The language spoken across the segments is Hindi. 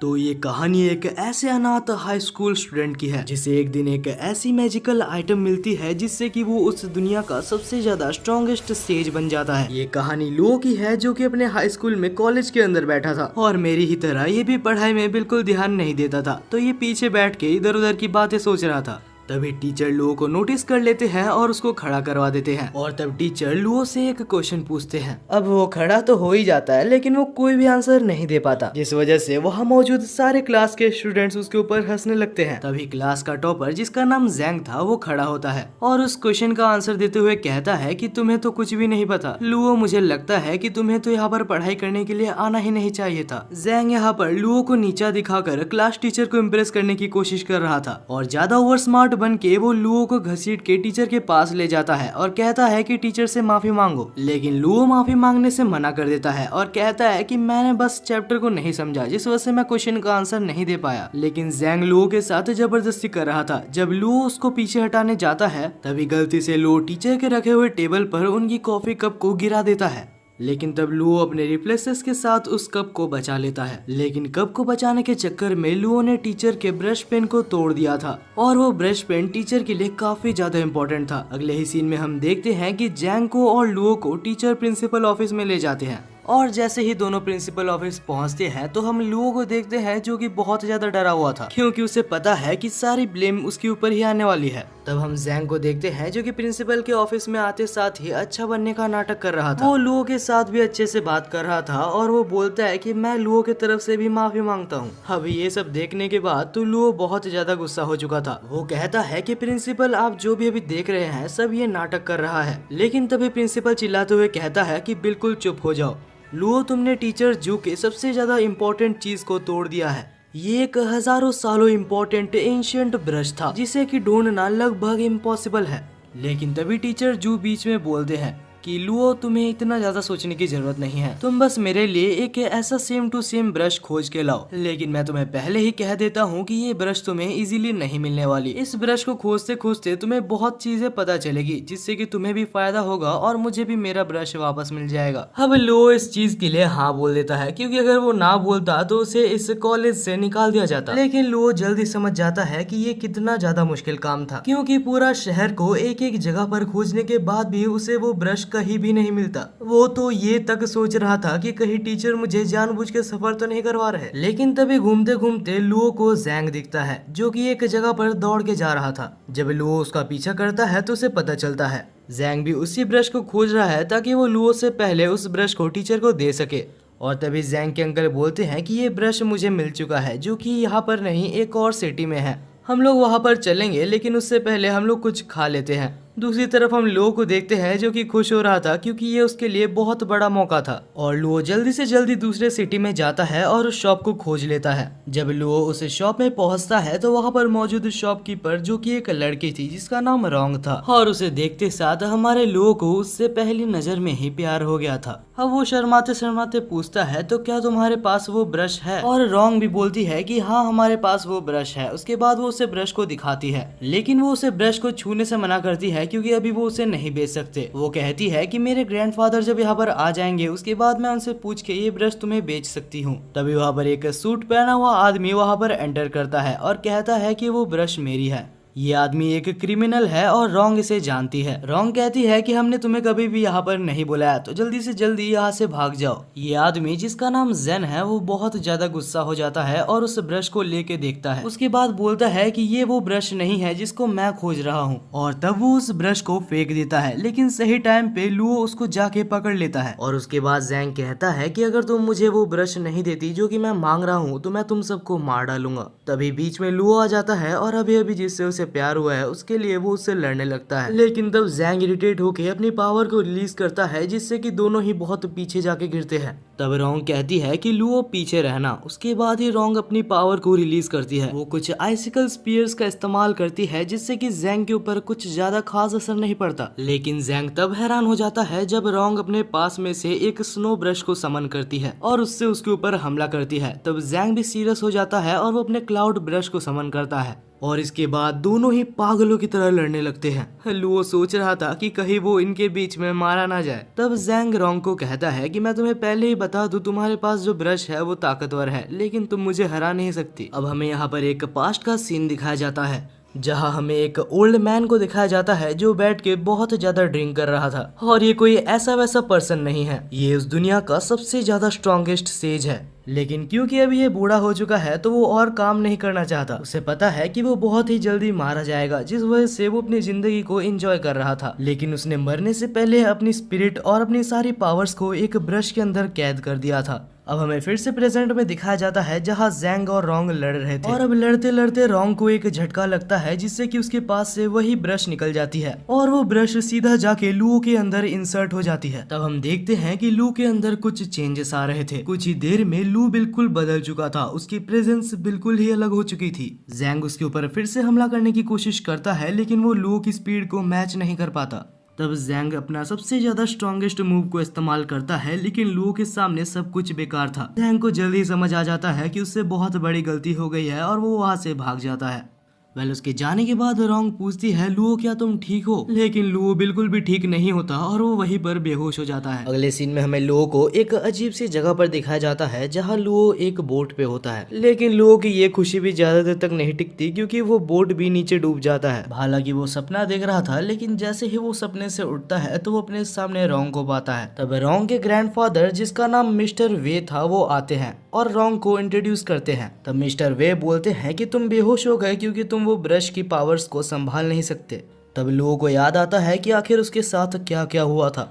तो ये कहानी एक ऐसे अनाथ हाई स्कूल स्टूडेंट की है जिसे एक दिन एक ऐसी मैजिकल आइटम मिलती है जिससे कि वो उस दुनिया का सबसे ज्यादा स्ट्रॉन्गेस्ट सेज बन जाता है। ये कहानी लुओ की है जो कि अपने हाई स्कूल में कॉलेज के अंदर बैठा था और मेरी ही तरह ये भी पढ़ाई में बिल्कुल ध्यान नहीं देता था। तो ये पीछे बैठ के इधर उधर की बातें सोच रहा था। तभी टीचर लुओ को नोटिस कर लेते हैं और उसको खड़ा करवा देते हैं और तब टीचर लुओ से एक क्वेश्चन पूछते हैं। अब वो खड़ा तो हो ही जाता है लेकिन वो कोई भी आंसर नहीं दे पाता, जिस वजह से वहाँ मौजूद सारे क्लास के स्टूडेंट्स उसके ऊपर हंसने लगते हैं। तभी क्लास का टॉपर जिसका नाम जैंग था वो खड़ा होता है और उस क्वेश्चन का आंसर देते हुए कहता है कि तुम्हें तो कुछ भी नहीं पता लुओ, मुझे लगता है कि तुम्हें तो यहाँ पर पढ़ाई करने के लिए आना ही नहीं चाहिए था। जैंग यहाँ पर लुओ को नीचा दिखाकर क्लास टीचर को इम्प्रेस करने की कोशिश कर रहा था और ज्यादा ओवर स्मार्ट बन के वो लुओ को घसीट के टीचर के पास ले जाता है और कहता है कि टीचर से माफी मांगो। लेकिन लुओ माफी मांगने से मना कर देता है और कहता है कि मैंने बस चैप्टर को नहीं समझा, जिस वजह से मैं क्वेश्चन का आंसर नहीं दे पाया। लेकिन जैंग लुओ के साथ जबरदस्ती कर रहा था। जब लुओ उसको पीछे हटाने जाता है तभी गलती से लुओ टीचर के रखे हुए टेबल पर उनकी कॉफी कप को गिरा देता है। लेकिन तब लुओ अपने रिफ्लेक्सेस के साथ उस कप को बचा लेता है। लेकिन कप को बचाने के चक्कर में लुओ ने टीचर के ब्रश पेन को तोड़ दिया था और वो ब्रश पेन टीचर के लिए काफी ज्यादा इम्पोर्टेंट था। अगले ही सीन में हम देखते हैं कि जैंग को और लुओ को टीचर प्रिंसिपल ऑफिस में ले जाते हैं और जैसे ही दोनों प्रिंसिपल ऑफिस पहुंचते हैं तो हम लुओ को देखते हैं जो कि बहुत ज्यादा डरा हुआ था क्योंकि उसे पता है कि सारी ब्लेम उसके ऊपर ही आने वाली है। तब हम जैंग को देखते हैं जो कि प्रिंसिपल के ऑफिस में आते साथ ही अच्छा बनने का नाटक कर रहा था। वो लुओ के साथ भी अच्छे से बात कर रहा था और वो बोलता है कि मैं लुओ की तरफ से भी माफी मांगता हूँ। अभी ये सब देखने के बाद तो लुओ बहुत ज्यादा गुस्सा हो चुका था। वो कहता है कि प्रिंसिपल आप जो भी अभी देख रहे हैं सब ये नाटक कर रहा है। लेकिन तभी प्रिंसिपल चिल्लाते हुए कहता है कि बिल्कुल चुप हो जाओ लुओ, तुमने टीचर जू के सबसे ज्यादा इम्पोर्टेंट चीज को तोड़ दिया है। ये एक हजारों सालों इम्पोर्टेंट एंशिएंट ब्रश था जिसे कि ढूंढना लगभग इम्पॉसिबल है। लेकिन तभी टीचर जू बीच में बोलते हैं कि लुओ, तुम्हें इतना ज्यादा सोचने की जरूरत नहीं है, तुम बस मेरे लिए एक ऐसा सेम टू सेम ब्रश खोज के लाओ। लेकिन मैं तुम्हें पहले ही कह देता हूँ कि ये ब्रश तुम्हें इजीली नहीं मिलने वाली। इस ब्रश को खोजते खोजते तुम्हें बहुत चीजें पता चलेगी जिससे कि तुम्हें भी फायदा होगा और मुझे भी मेरा ब्रश वापस मिल जाएगा। अब लुओ इस चीज के लिए हाँ बोल देता है क्योंकि अगर वो ना बोलता तो उसे इस कॉलेज से निकाल दिया जाता। लेकिन लुओ जल्दी समझ जाता है कि ये कितना ज्यादा मुश्किल काम था क्योंकि पूरा शहर को एक एक जगह पर खोजने के बाद भी उसे वो ब्रश कहीं भी नहीं मिलता। वो तो ये तक सोच रहा था कि कहीं टीचर मुझे जानबूझ के सफर तो नहीं करवा रहे। लेकिन तभी घूमते घूमते लुओ को जैंग दिखता है जो कि एक जगह पर दौड़ के जा रहा था। जब लुओ उसका पीछा करता है तो उसे पता चलता है जैंग भी उसी ब्रश को खोज रहा है ताकि वो लुओ से पहले उस ब्रश को टीचर को दे सके। और तभी जैंग के अंकल बोलते हैं कि ये ब्रश मुझे मिल चुका है जो कि यहाँ पर नहीं एक और सिटी में है, हम लोग वहाँ पर चलेंगे लेकिन उससे पहले हम लोग कुछ खा लेते हैं। दूसरी तरफ हम लुओ को देखते हैं जो कि खुश हो रहा था क्योंकि ये उसके लिए बहुत बड़ा मौका था और लुओ जल्दी से जल्दी दूसरे सिटी में जाता है और उस शॉप को खोज लेता है। जब लुओ उस शॉप में पहुंचता है तो वहाँ पर मौजूद शॉपकीपर जो कि एक लड़की थी जिसका नाम रोंग था और उसे देखते साथ हमारे लुओ को उससे पहली नजर में ही प्यार हो गया था। अब वो शर्माते शर्माते पूछता है तो क्या तुम्हारे पास वो ब्रश है, और रोंग भी बोलती है कि हाँ हमारे पास वो ब्रश है। उसके बाद वो उसे ब्रश को दिखाती है लेकिन वो उसे ब्रश को छूने से मना करती है क्योंकि अभी वो उसे नहीं बेच सकते। वो कहती है कि मेरे ग्रैंडफादर जब यहाँ पर आ जाएंगे उसके बाद मैं उनसे पूछ के ये ब्रश तुम्हें बेच सकती हूँ। तभी वहाँ पर एक सूट पहना हुआ आदमी वहाँ पर एंटर करता है और कहता है कि वो ब्रश मेरी है। ये आदमी एक क्रिमिनल है और रोंग इसे जानती है। रोंग कहती है कि हमने तुम्हें कभी भी यहाँ पर नहीं बुलाया तो जल्दी से जल्दी यहाँ से भाग जाओ। ये आदमी जिसका नाम जेन है वो बहुत ज्यादा गुस्सा हो जाता है और उस ब्रश को लेके देखता है। उसके बाद बोलता है कि ये वो ब्रश नहीं है जिसको मैं खोज रहा हूँ और तब वो उस ब्रश को फेंक देता है। लेकिन सही टाइम पे लुओ उसको जाके पकड़ लेता है और उसके बाद जैंग कहता है कि अगर तुम मुझे वो ब्रश नहीं देती जो कि मैं मांग रहा हूँ तो मैं तुम सबको मार डालूंगा। तभी बीच में लुओ आ जाता है और अभी अभी जिससे उसे प्यार हुआ है उसके लिए वो उससे लड़ने लगता है। लेकिन तब जैंग इरिटेट होकर अपनी पावर को रिलीज करता है जिससे कि दोनों ही बहुत पीछे जाके गिरते हैं। तब रोंग कहती है कि लुओ पीछे रहना। उसके बाद ही रोंग अपनी पावर को रिलीज करती है। वो कुछ आइसिकल स्पीयर्स का इस्तेमाल करती है जिससे कि जैंग के ऊपर कुछ ज्यादा खास असर नहीं पड़ता। लेकिन जैंग तब हैरान हो जाता है जब रोंग अपने पास में से एक स्नो ब्रश को समन करती है और उससे उसके ऊपर हमला करती है। तब जैंग भी सीरियस हो जाता है और वो अपने क्लाउड ब्रश को समन करता है। और इसके बाद दोनों ही पागलों की तरह लड़ने लगते हैं। लुओ सोच रहा था कि कहीं वो इनके बीच में मारा ना जाए। तब जैंग रोंग को कहता है कि मैं तुम्हें पहले ही बता दूं, तुम्हारे पास जो ब्रश है वो ताकतवर है, लेकिन तुम मुझे हरा नहीं सकती। अब हमें यहाँ पर एक पास्ट का सीन दिखाया जाता है जहाँ हमें एक ओल्ड मैन को दिखाया जाता है जो बैठ के बहुत ज्यादा ड्रिंक कर रहा था। और ये कोई ऐसा वैसा पर्सन नहीं है, ये उस दुनिया का सबसे ज्यादा स्ट्रॉन्गेस्ट सेज है। लेकिन क्योंकि अभी ये बूढ़ा हो चुका है तो वो और काम नहीं करना चाहता। उसे पता है कि वो बहुत ही जल्दी मारा जाएगा, जिस वजह से वो अपनी जिंदगी को एंजॉय कर रहा था। लेकिन उसने मरने से पहले अपनी स्पिरिट और अपनी सारी पावर्स को एक ब्रश के अंदर कैद कर दिया था। अब हमें फिर से प्रेजेंट में दिखाया जाता है जहाँ जैंग और रोंग लड़ रहे थे। और अब लड़ते लड़ते रोंग को एक झटका लगता है जिससे कि उसके पास से वही ब्रश निकल जाती है और वो ब्रश सीधा जाके लू के अंदर इंसर्ट हो जाती है। तब हम देखते हैं कि लू के अंदर कुछ चेंजेस आ रहे थे। कुछ ही देर में लू बिल्कुल बदल चुका था, उसकी प्रेजेंस बिल्कुल ही अलग हो चुकी थी। जैंग उसके ऊपर फिर से हमला करने की कोशिश करता है लेकिन वो लू की स्पीड को मैच नहीं कर पाता। तब जैंग अपना सबसे ज्यादा स्ट्रॉन्गेस्ट मूव को इस्तेमाल करता है लेकिन लू के सामने सब कुछ बेकार था। जैंग को जल्दी समझ आ जाता है कि उससे बहुत बड़ी गलती हो गई है और वो वहां से भाग जाता है। उसके जाने के बाद रोंग पूछती है, लुओ क्या तुम ठीक हो? लेकिन लुओ बिल्कुल भी ठीक नहीं होता और वो वहीं पर बेहोश हो जाता है। अगले सीन में हमें लुओ को एक अजीब सी जगह पर दिखाया जाता है जहाँ लुओ एक बोट पे होता है। लेकिन लुओ की ये खुशी भी ज्यादा देर तक नहीं टिकती क्योंकि वो बोट भी नीचे डूब जाता है। हालांकि वो सपना देख रहा था लेकिन जैसे ही वो सपने से उठता है तो वो अपने सामने रोंग को पाता है। तब रोंग के ग्रैंडफादर जिसका नाम मिस्टर वे था वो आते हैं और रोंग को इंट्रोड्यूस करते हैं। तब मिस्टर वे बोलते हैं कि तुम बेहोश हो गए क्योंकि तुम वो ब्रश की पावर्स को संभाल नहीं सकते। तब लुओ को याद आता है कि आखिर उसके साथ क्या क्या हुआ था।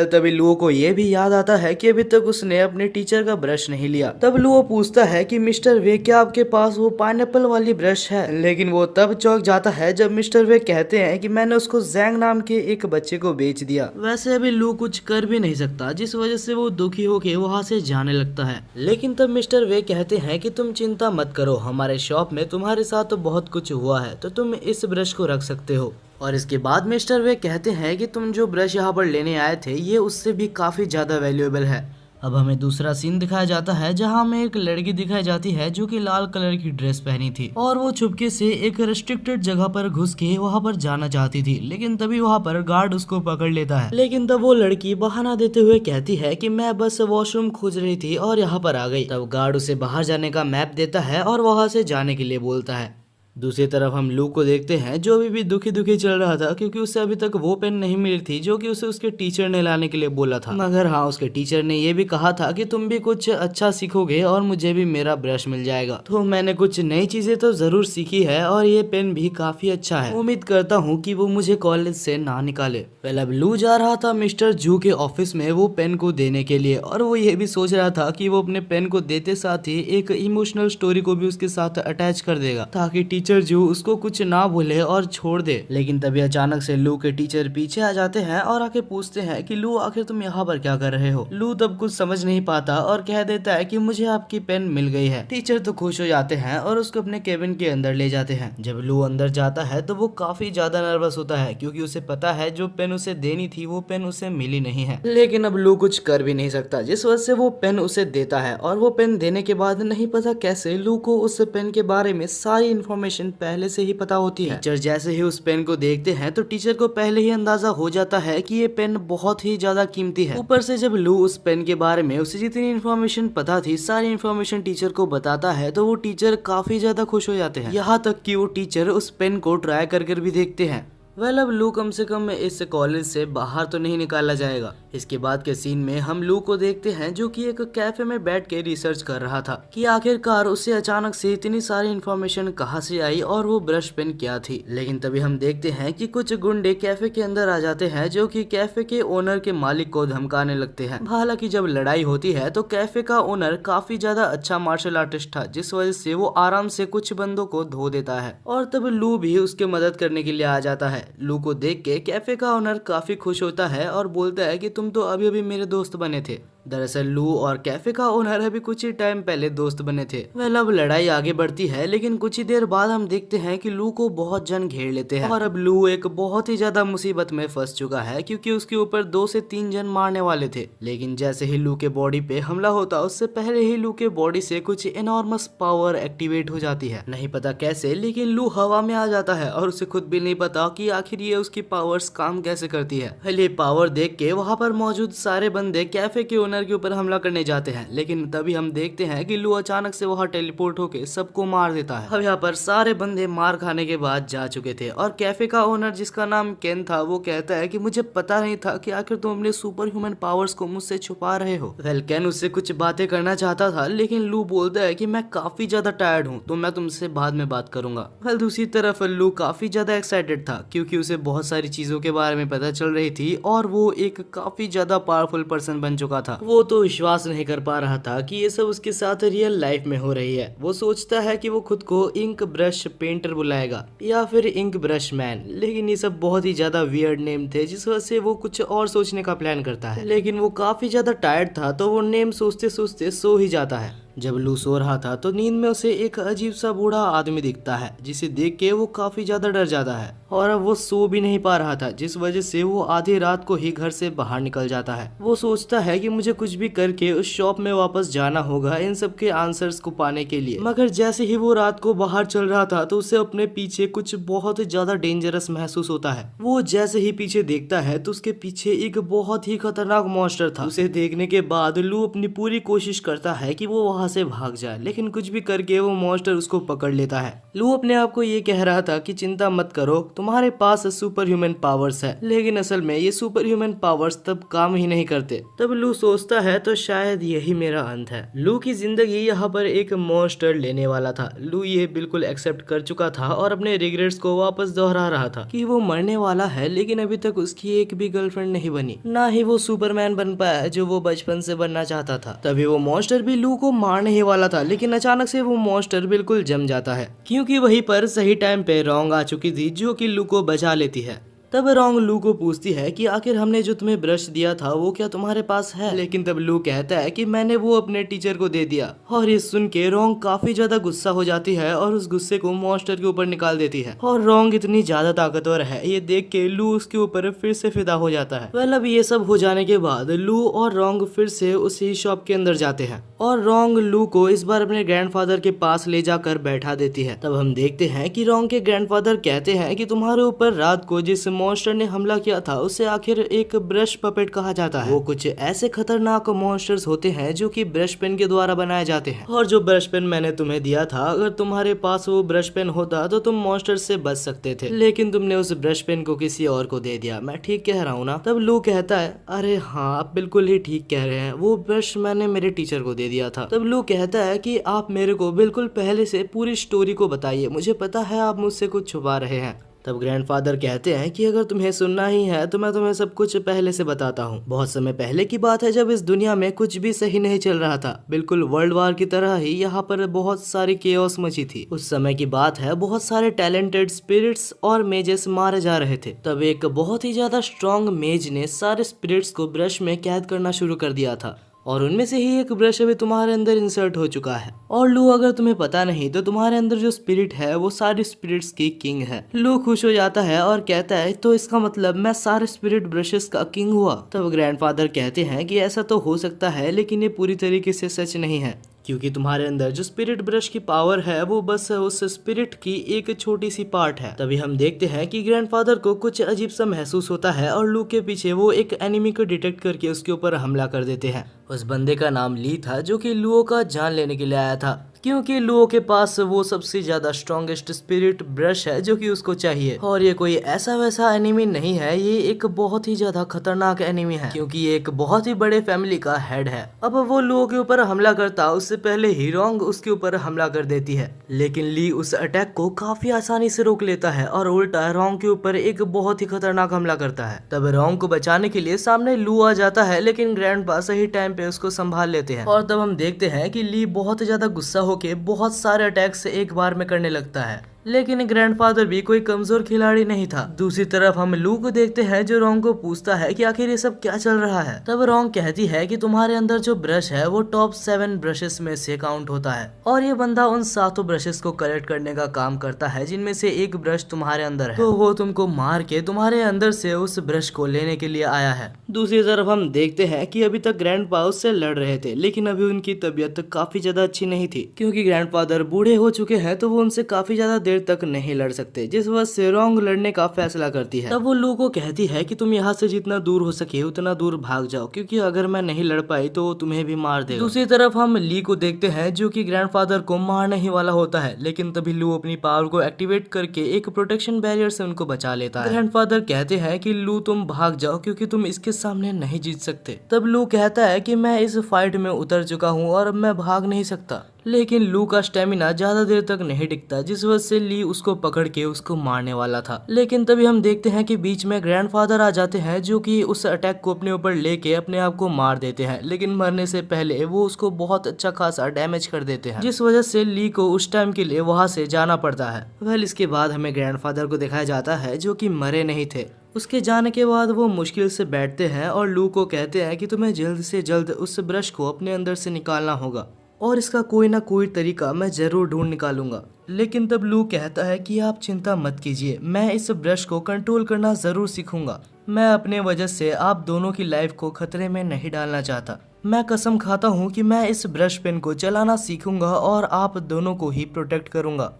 तभी लुओ को ये भी याद आता है कि अभी तक उसने अपने टीचर का ब्रश नहीं लिया। तब लुओ पूछता है कि मिस्टर वे क्या आपके पास वो पाइनएप्पल वाली ब्रश है? लेकिन वो तब चौंक जाता है जब मिस्टर वे कहते हैं कि मैंने उसको जैंग नाम के एक बच्चे को बेच दिया। वैसे अभी लुओ कुछ कर भी नहीं सकता जिस वजह से वो दुखी होके वहाँ से जाने लगता है। लेकिन तब मिस्टर वे कहते हैं कि तुम चिंता मत करो, हमारे शॉप में तुम्हारे साथ तो बहुत कुछ हुआ है तो तुम इस ब्रश को रख सकते हो। और इसके बाद मिस्टर वे कहते हैं कि तुम जो ब्रश यहाँ पर लेने आए थे ये उससे भी काफी ज्यादा वैल्यूएबल है। अब हमें दूसरा सीन दिखाया जाता है जहाँ हमें एक लड़की दिखाई जाती है जो कि लाल कलर की ड्रेस पहनी थी और वो चुपके से एक रेस्ट्रिक्टेड जगह पर घुस के वहाँ पर जाना चाहती थी। लेकिन तभी वहाँ पर गार्ड उसको पकड़ लेता है। लेकिन तब वो लड़की बहाना देते हुए कहती है कि मैं बस वॉशरूम खोज रही थी और यहाँ पर आ गई। तब गार्ड उसे बाहर जाने का मैप देता है और वहाँ से जाने के लिए बोलता है। दूसरी तरफ हम लू को देखते हैं जो अभी भी दुखी दुखी चल रहा था क्योंकि उसे अभी तक वो पेन नहीं मिली थी जो कि उसे उसके टीचर ने लाने के लिए बोला था। मगर हाँ, उसके टीचर ने ये भी कहा था कि तुम भी कुछ अच्छा सीखोगे और मुझे भी मेरा ब्रश मिल जाएगा। तो मैंने कुछ नई चीजें तो जरूर सीखी है और ये पेन भी काफी अच्छा है। उम्मीद करता हूँ कि वो मुझे कॉलेज से ना निकाले। पहले अब लू जा रहा था मिस्टर जू के ऑफिस में वो पेन को देने के लिए और वो ये भी सोच रहा था कि वो अपने पेन को देते साथ ही एक इमोशनल स्टोरी को भी उसके साथ अटैच कर देगा ताकि टीचर जो उसको कुछ ना बोले और छोड़ दे। लेकिन तभी अचानक से लू के टीचर पीछे आ जाते हैं और आके पूछते हैं कि लू आखिर तुम यहाँ पर क्या कर रहे हो? लू तब कुछ समझ नहीं पाता और कह देता है कि मुझे आपकी पेन मिल गई है। टीचर तो खुश हो जाते हैं और उसको अपने केबिन के अंदर ले जाते हैं। जब लू अंदर जाता है तो वो काफी ज्यादा नर्वस होता है क्योंकि उसे पता है जो पेन उसे देनी थी वो पेन उसे मिली नहीं है। लेकिन अब लू कुछ कर भी नहीं सकता जिस वजह से वो पेन उसे देता है और वो पेन देने के बाद नहीं पता कैसे लू को उस पेन के बारे में सारी इन्फॉर्मेशन पहले से ही पता होती है। टीचर जैसे ही उस पेन को देखते हैं तो टीचर को पहले ही अंदाजा हो जाता है कि ये पेन बहुत ही ज्यादा कीमती है। ऊपर से जब लू उस पेन के बारे में उसे जितनी इन्फॉर्मेशन पता थी सारी इन्फॉर्मेशन टीचर को बताता है तो वो टीचर काफी ज्यादा खुश हो जाते हैं। यहाँ तक कि वो टीचर उस पेन को ट्राई कर भी देखते हैं। अब लू कम से कम इस कॉलेज से बाहर तो नहीं निकाला जाएगा। इसके बाद के सीन में हम लू को देखते हैं जो कि एक कैफे में बैठ के रिसर्च कर रहा था कि आखिरकार उसे अचानक से इतनी सारी इन्फॉर्मेशन कहाँ से आई और वो ब्रश पेन क्या थी। लेकिन तभी हम देखते हैं कि कुछ गुंडे कैफे के अंदर आ जाते हैं जो कि कैफे के ओनर के मालिक को धमकाने लगते हैं। हालांकि जब लड़ाई होती है तो कैफे का ओनर काफी ज्यादा अच्छा मार्शल आर्टिस्ट था जिस वजह से वो आराम से कुछ बंदों को धो देता है और तब लू भी उसके मदद करने के लिए आ जाता है। लू को देख के कैफे का ओनर काफी खुश होता है और बोलता है कि तुम तो अभी अभी मेरे दोस्त बने थे दरअसल लू और कैफे का ओनर अभी कुछ ही टाइम पहले दोस्त बने थे। वह अब लड़ाई आगे बढ़ती है, लेकिन कुछ ही देर बाद हम देखते हैं कि लू को बहुत जन घेर लेते हैं और अब लू एक बहुत ही ज्यादा मुसीबत में फंस चुका है, क्योंकि उसके ऊपर 2 से 3 जन मारने वाले थे। लेकिन जैसे ही लू के बॉडी पे हमला होता उससे पहले ही लू के बॉडी से कुछ एनॉर्मस पावर एक्टिवेट हो जाती है। नहीं पता कैसे, लेकिन लू हवा में आ जाता है और उसे खुद भी नहीं पता कि आखिर ये उसकी पावर्स काम कैसे करती है। ये पावर देख के वहाँ पर मौजूद सारे बंदे कैफे के ओनर के ऊपर हमला करने जाते हैं, लेकिन तभी हम देखते हैं कि लू अचानक से वहाँ टेलीपोर्ट होके सबको मार देता है। अब यहाँ पर सारे बंदे मार खाने के बाद जा चुके थे और कैफे का ओनर जिसका नाम केन था वो कहता है कि मुझे पता नहीं था कि आखिर तुम अपने सुपर ह्यूमन पावर्स को मुझसे छुपा रहे हो। वेल केन उससे कुछ बातें करना चाहता था, लेकिन लू बोलता है कि मैं काफी ज्यादा टायर्ड हूँ तो मैं तुमसे बाद में बात करूंगा। वेल दूसरी तरफ लू काफी ज्यादा एक्साइटेड था, क्योंकि उसे बहुत सारी चीजों के बारे में पता चल रही थी और वो एक काफी ज्यादा पावरफुल पर्सन बन चुका था। वो तो विश्वास नहीं कर पा रहा था कि ये सब उसके साथ रियल लाइफ में हो रही है। वो सोचता है कि वो खुद को इंक ब्रश पेंटर बुलाएगा या फिर इंक ब्रश मैन, लेकिन ये सब बहुत ही ज्यादा वियर्ड नेम थे जिस वजह से वो कुछ और सोचने का प्लान करता है। लेकिन वो काफी ज्यादा टायर्ड था तो वो नेम सोचते सोचते सो ही जाता है। जब लू सो रहा था तो नींद में उसे एक अजीब सा बूढ़ा आदमी दिखता है, जिसे देख के वो काफी ज्यादा डर जाता है और अब वो सो भी नहीं पा रहा था, जिस वजह से वो आधी रात को ही घर से बाहर निकल जाता है। वो सोचता है कि मुझे कुछ भी करके उस शॉप में वापस जाना होगा इन सब के आंसर्स को पाने के लिए। मगर जैसे ही वो रात को बाहर चल रहा था तो उसे अपने पीछे कुछ बहुत ज्यादा डेंजरस महसूस होता है। वो जैसे ही पीछे देखता है तो उसके पीछे एक बहुत ही खतरनाक मॉन्स्टर था। उसे देखने के बाद लू अपनी पूरी कोशिश करता है कि वो वहाँ से भाग जाए, लेकिन कुछ भी करके वो मॉन्स्टर उसको पकड़ लेता है। लू अपने आप को ये कह रहा था कि चिंता मत करो, तुम्हारे पास सुपर ह्यूमन पावर्स है, लेकिन असल में ये सुपर ह्यूमन पावर्स तब काम ही नहीं करते। तब लू सोचता है तो शायद यही मेरा अंत है। लू की जिंदगी यहाँ पर एक मॉन्स्टर लेने वाला था। लू ये बिल्कुल एक्सेप्ट कर चुका था और अपने रिग्रेट्स को वापस दोहरा रहा था कि वो मरने वाला है, लेकिन अभी तक उसकी एक भी गर्लफ्रेंड नहीं बनी, ना ही वो सुपरमैन बन पाया जो वो बचपन से बनना चाहता था। तभी वो मॉन्स्टर भी लू को मारने ही वाला था, लेकिन अचानक से वो मॉन्स्टर बिल्कुल जम जाता है, क्योंकि वहीं पर सही टाइम पे रोंग आ चुकी थी जो कि लू को बचा लेती है। तब रोंग लू को पूछती है कि आखिर हमने जो तुम्हें ब्रश दिया था वो क्या तुम्हारे पास है, लेकिन तब लू कहता है कि मैंने वो अपने टीचर को दे दिया। और ये सुन के रोंग काफी ज्यादा गुस्सा हो जाती है और उस गुस्से को मॉन्स्टर के ऊपर निकाल देती है। और रोंग इतनी ज्यादा ताकतवर है ये देख के लू उसके ऊपर फिर से फिदा हो जाता है। वेल अब ये सब हो जाने के बाद लू और रोंग फिर से उसी शॉप के अंदर जाते हैं और रोंग लू को इस बार अपने ग्रैंडफादर के पास ले जाकर बैठा देती है। तब हम देखते हैं कि रोंग के ग्रैंडफादर कहते हैं कि तुम्हारे ऊपर रात को जिस मॉन्स्टर ने हमला किया था उसे आखिर एक ब्रश पपेट कहा जाता है। वो कुछ ऐसे खतरनाक मॉन्स्टर्स होते हैं जो कि ब्रश पेन के द्वारा बनाए जाते हैं, और जो ब्रश पेन मैंने तुम्हें दिया था, अगर तुम्हारे पास वो ब्रश पेन होता तो तुम मॉन्स्टर से बच सकते थे, लेकिन तुमने उस ब्रश पेन को किसी और को दे दिया। मैं ठीक कह रहा हूँ ना? तब लू कहता है अरे हाँ आप बिल्कुल ही ठीक कह रहे हैं, वो ब्रश मैंने मेरे टीचर को दे दिया था। तब लू कहता है कि आप मेरे को बिल्कुल पहले से पूरी स्टोरी को बताइए, मुझे पता है आप मुझसे कुछ छुपा रहे हैं। तब ग्रैंडफादर कहते हैं कि अगर तुम्हें सुनना ही है तो मैं तुम्हें सब कुछ पहले से बताता हूँ। बहुत समय पहले की बात है जब इस दुनिया में कुछ भी सही नहीं चल रहा था, बिल्कुल वर्ल्ड वार की तरह ही यहाँ पर बहुत सारी केओस मची थी। उस समय की बात है, बहुत सारे टैलेंटेड स्पिरिट्स और मेजेस मारे जा रहे थे। तब एक बहुत ही ज्यादा स्ट्रॉन्ग मेज ने सारे स्पिरिट्स को ब्रश में कैद करना शुरू कर दिया था, और उनमें से ही एक ब्रश अभी तुम्हारे अंदर इंसर्ट हो चुका है। और लू अगर तुम्हें पता नहीं तो तुम्हारे अंदर जो स्पिरिट है वो सारे स्पिरिट्स की किंग है। लू खुश हो जाता है और कहता है तो इसका मतलब मैं सारे स्पिरिट ब्रशेस का किंग हुआ। तब ग्रैंडफादर कहते हैं कि ऐसा तो हो सकता है, लेकिन ये पूरी तरीके से सच नहीं है, क्योंकि तुम्हारे अंदर जो स्पिरिट ब्रश की पावर है वो बस उस स्पिरिट की एक छोटी सी पार्ट है। तभी हम देखते हैं कि ग्रैंडफादर को कुछ अजीब सा महसूस होता है और लू के पीछे वो एक एनिमी को डिटेक्ट करके उसके ऊपर हमला कर देते हैं। उस बंदे का नाम ली था जो कि लुओ का जान लेने के लिए आया था, क्योंकि लुओ के पास वो सबसे ज्यादा स्ट्रॉन्गेस्ट स्पिरिट ब्रश है जो कि उसको चाहिए। और ये कोई ऐसा वैसा एनिमी नहीं है, ये एक बहुत ही ज्यादा खतरनाक एनिमी है, क्योंकि ये एक बहुत ही बड़े फैमिली का हेड है। अब वो लुओ के ऊपर हमला करता उससे पहले ही रोंग उसके ऊपर हमला कर देती है, लेकिन ली उस अटैक को काफी आसानी से रोक लेता है और उल्टा रोंग के ऊपर एक बहुत ही खतरनाक हमला करता है। तब रोंग को बचाने के लिए सामने लू आ जाता है, लेकिन ग्रैंडपा सही टाइम पे उसको संभाल लेते हैं। और तब हम देखते हैं कि ली बहुत ज्यादा गुस्सा होके बहुत सारे अटैक्स एक बार में करने लगता है। लेकिन ग्रैंडफादर भी कोई कमजोर खिलाड़ी नहीं था। दूसरी तरफ हम लू को देखते हैं जो रोंग को पूछता है कि आखिर ये सब क्या चल रहा है। तब रोंग कहती है कि तुम्हारे अंदर जो ब्रश है वो टॉप 7 ब्रशेस में से काउंट होता है और ये बंदा उन 7 ब्रशेस को कलेक्ट करने का काम करता है जिनमें से एक ब्रश तुम्हारे अंदर है, तो वो तुमको मार के तुम्हारे अंदर से उस ब्रश को लेने के लिए आया है। दूसरी तरफ हम देखते हैं कि अभी तक ग्रैंडपा उससे लड़ रहे थे, लेकिन अभी उनकी तबीयत काफी ज्यादा अच्छी नहीं थी क्योंकि ग्रैंडफादर बूढ़े हो चुके हैं, तो वो उनसे काफी ज्यादा देर तक नहीं लड़ सकते, जिस वजह से रोंग लड़ने का फैसला करती है। तब वो लू को कहती है कि तुम यहाँ से जितना दूर हो सके उतना दूर भाग जाओ, क्योंकि अगर मैं नहीं लड़ पाई तो वो तुम्हें भी मार देगा। दूसरी तरफ हम ली को देखते हैं जो कि ग्रैंडफादर को मारने ही वाला होता है, लेकिन तभी लू अपनी पावर को एक्टिवेट करके एक प्रोटेक्शन बैरियर से उनको बचा लेता है। ग्रैंडफादर कहते हैं कि लू तुम भाग जाओ क्योंकि तुम इसके सामने नहीं जीत सकते। तब लू कहता है कि मैं इस फाइट में उतर चुका हूँ और अब मैं भाग नहीं सकता, लेकिन लू का स्टेमिना ज्यादा देर तक नहीं टिकता, जिस वजह से ली उसको पकड़ के उसको मारने वाला था। लेकिन तभी हम देखते हैं कि बीच में ग्रैंडफादर आ जाते हैं जो कि उस अटैक को अपने ऊपर लेके अपने आप को मार देते हैं, लेकिन मरने से पहले वो उसको बहुत अच्छा खासा डैमेज कर देते हैं, जिस वजह से ली को उस टाइम के लिए वहां से जाना पड़ता है। वेल इसके बाद हमें ग्रैंडफादर को दिखाया जाता है जो कि मरे नहीं थे। उसके जाने के बाद वो मुश्किल से बैठते हैं और लू को कहते हैं कि तुम्हें जल्द से जल्द उस ब्रश को अपने अंदर से निकालना होगा और इसका कोई ना कोई तरीका मैं जरूर ढूंढ निकालूंगा। लेकिन तब लू कहता है कि आप चिंता मत कीजिए, मैं इस ब्रश को कंट्रोल करना जरूर सीखूंगा। मैं अपने वजह से आप दोनों की लाइफ को खतरे में नहीं डालना चाहता। मैं कसम खाता हूँ कि मैं इस ब्रश पेन को चलाना सीखूंगा और आप दोनों को ही प्रोटेक्ट करूंगा।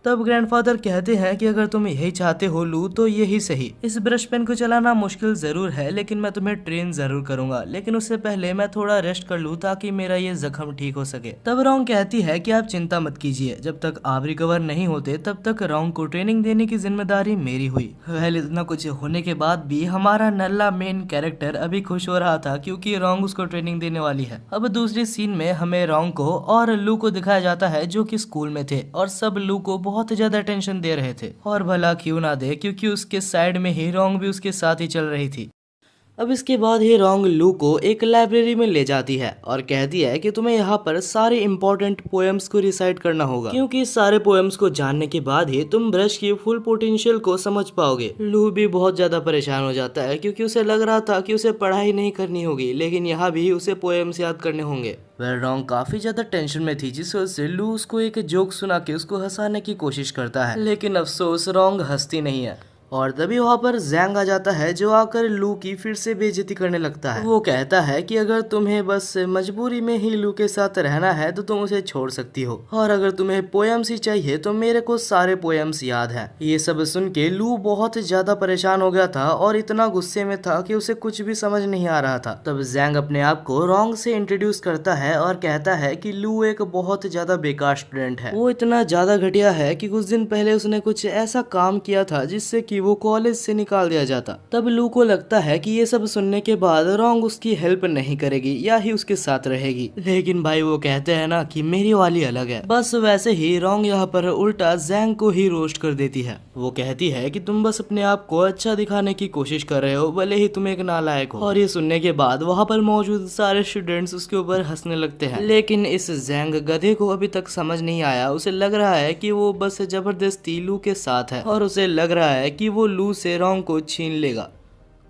तब ग्रैंडफादर कहते हैं कि अगर तुम यही चाहते हो लू तो यही सही। इस ब्रश पेन को चलाना मुश्किल जरूर है, लेकिन मैं तुम्हें ट्रेन जरूर करूंगा, लेकिन उससे पहले मैं थोड़ा रेस्ट कर लूं ताकि मेरा ये जख्म ठीक हो सके। तब रोंग कहती है कि आप चिंता मत कीजिए, जब तक आप रिकवर नहीं होते तब तक रोंग को ट्रेनिंग देने की जिम्मेदारी मेरी हुई। वेल इतना कुछ होने के बाद भी हमारा नल्ला मेन कैरेक्टर अभी खुश हो रहा था क्योंकि रोंग उसको ट्रेनिंग देने वाली है। अब दूसरी सीन में हमें रोंग को और लू को दिखाया जाता है जो कि स्कूल में थे और सब लू को बहुत ज्यादा टेंशन दे रहे थे, और भला क्यों ना दे क्योंकि उसके साइड में ही रोंग भी उसके साथ ही चल रही थी। अब इसके बाद ही रोंग लू को एक लाइब्रेरी में ले जाती है और कहती है कि तुम्हें यहाँ पर सारे इम्पोर्टेंट पोएम्स को रिसाइट करना होगा, क्योंकि सारे पोएम्स को जानने के बाद ही तुम ब्रश की फुल पोटेंशियल को समझ पाओगे। लू भी बहुत ज्यादा परेशान हो जाता है क्योंकि उसे लग रहा था कि उसे पढ़ाई नहीं करनी होगी, लेकिन यहाँ भी उसे पोएम्स याद करने होंगे। वह रोंग काफी ज्यादा टेंशन में थी, जिस वजह से लू उसको एक जोक सुना के उसको हंसाने की कोशिश करता है, लेकिन अफसोस रोंग हंसती नहीं है। और तभी वहाँ पर जैंग आ जाता है जो आकर लू की फिर से बेइज्जती करने लगता है। वो कहता है कि अगर तुम्हें बस मजबूरी में ही लू के साथ रहना है तो तुम उसे छोड़ सकती हो, और अगर तुम्हें पोएम्स ही चाहिए तो मेरे को सारे पोएम्स याद है। ये सब सुन के लू बहुत ज्यादा परेशान हो गया था और इतना गुस्से में था कि उसे कुछ भी समझ नहीं आ रहा था। तब जैंग अपने आप को रोंग से इंट्रोड्यूस करता है और कहता है कि लू एक बहुत ज्यादा बेकार स्टूडेंट है। वो इतना ज्यादा घटिया है कि कुछ दिन पहले उसने कुछ ऐसा काम किया था जिससे कि वो कॉलेज से निकाल दिया जाता। तब लू को लगता है कि ये सब सुनने के बाद रोंग उसकी हेल्प नहीं करेगी या ही उसके साथ रहेगी, लेकिन भाई वो कहते हैं ना कि मेरी वाली अलग है। बस वैसे ही रोंग यहाँ पर उल्टा जैंग को ही रोस्ट कर देती है। वो कहती है कि तुम बस अपने आप को अच्छा दिखाने की कोशिश कर रहे हो, भले ही तुम एक नालायक हो। और ये सुनने के बाद वहाँ पर मौजूद सारे स्टूडेंट्स उसके ऊपर हंसने लगते हैं, लेकिन इस जैंग गधे को अभी तक समझ नहीं आया। उसे लग रहा है कि वो बस जबरदस्ती लू के साथ है और उसे लग रहा है कि वो लू से रोंग को छीन लेगा।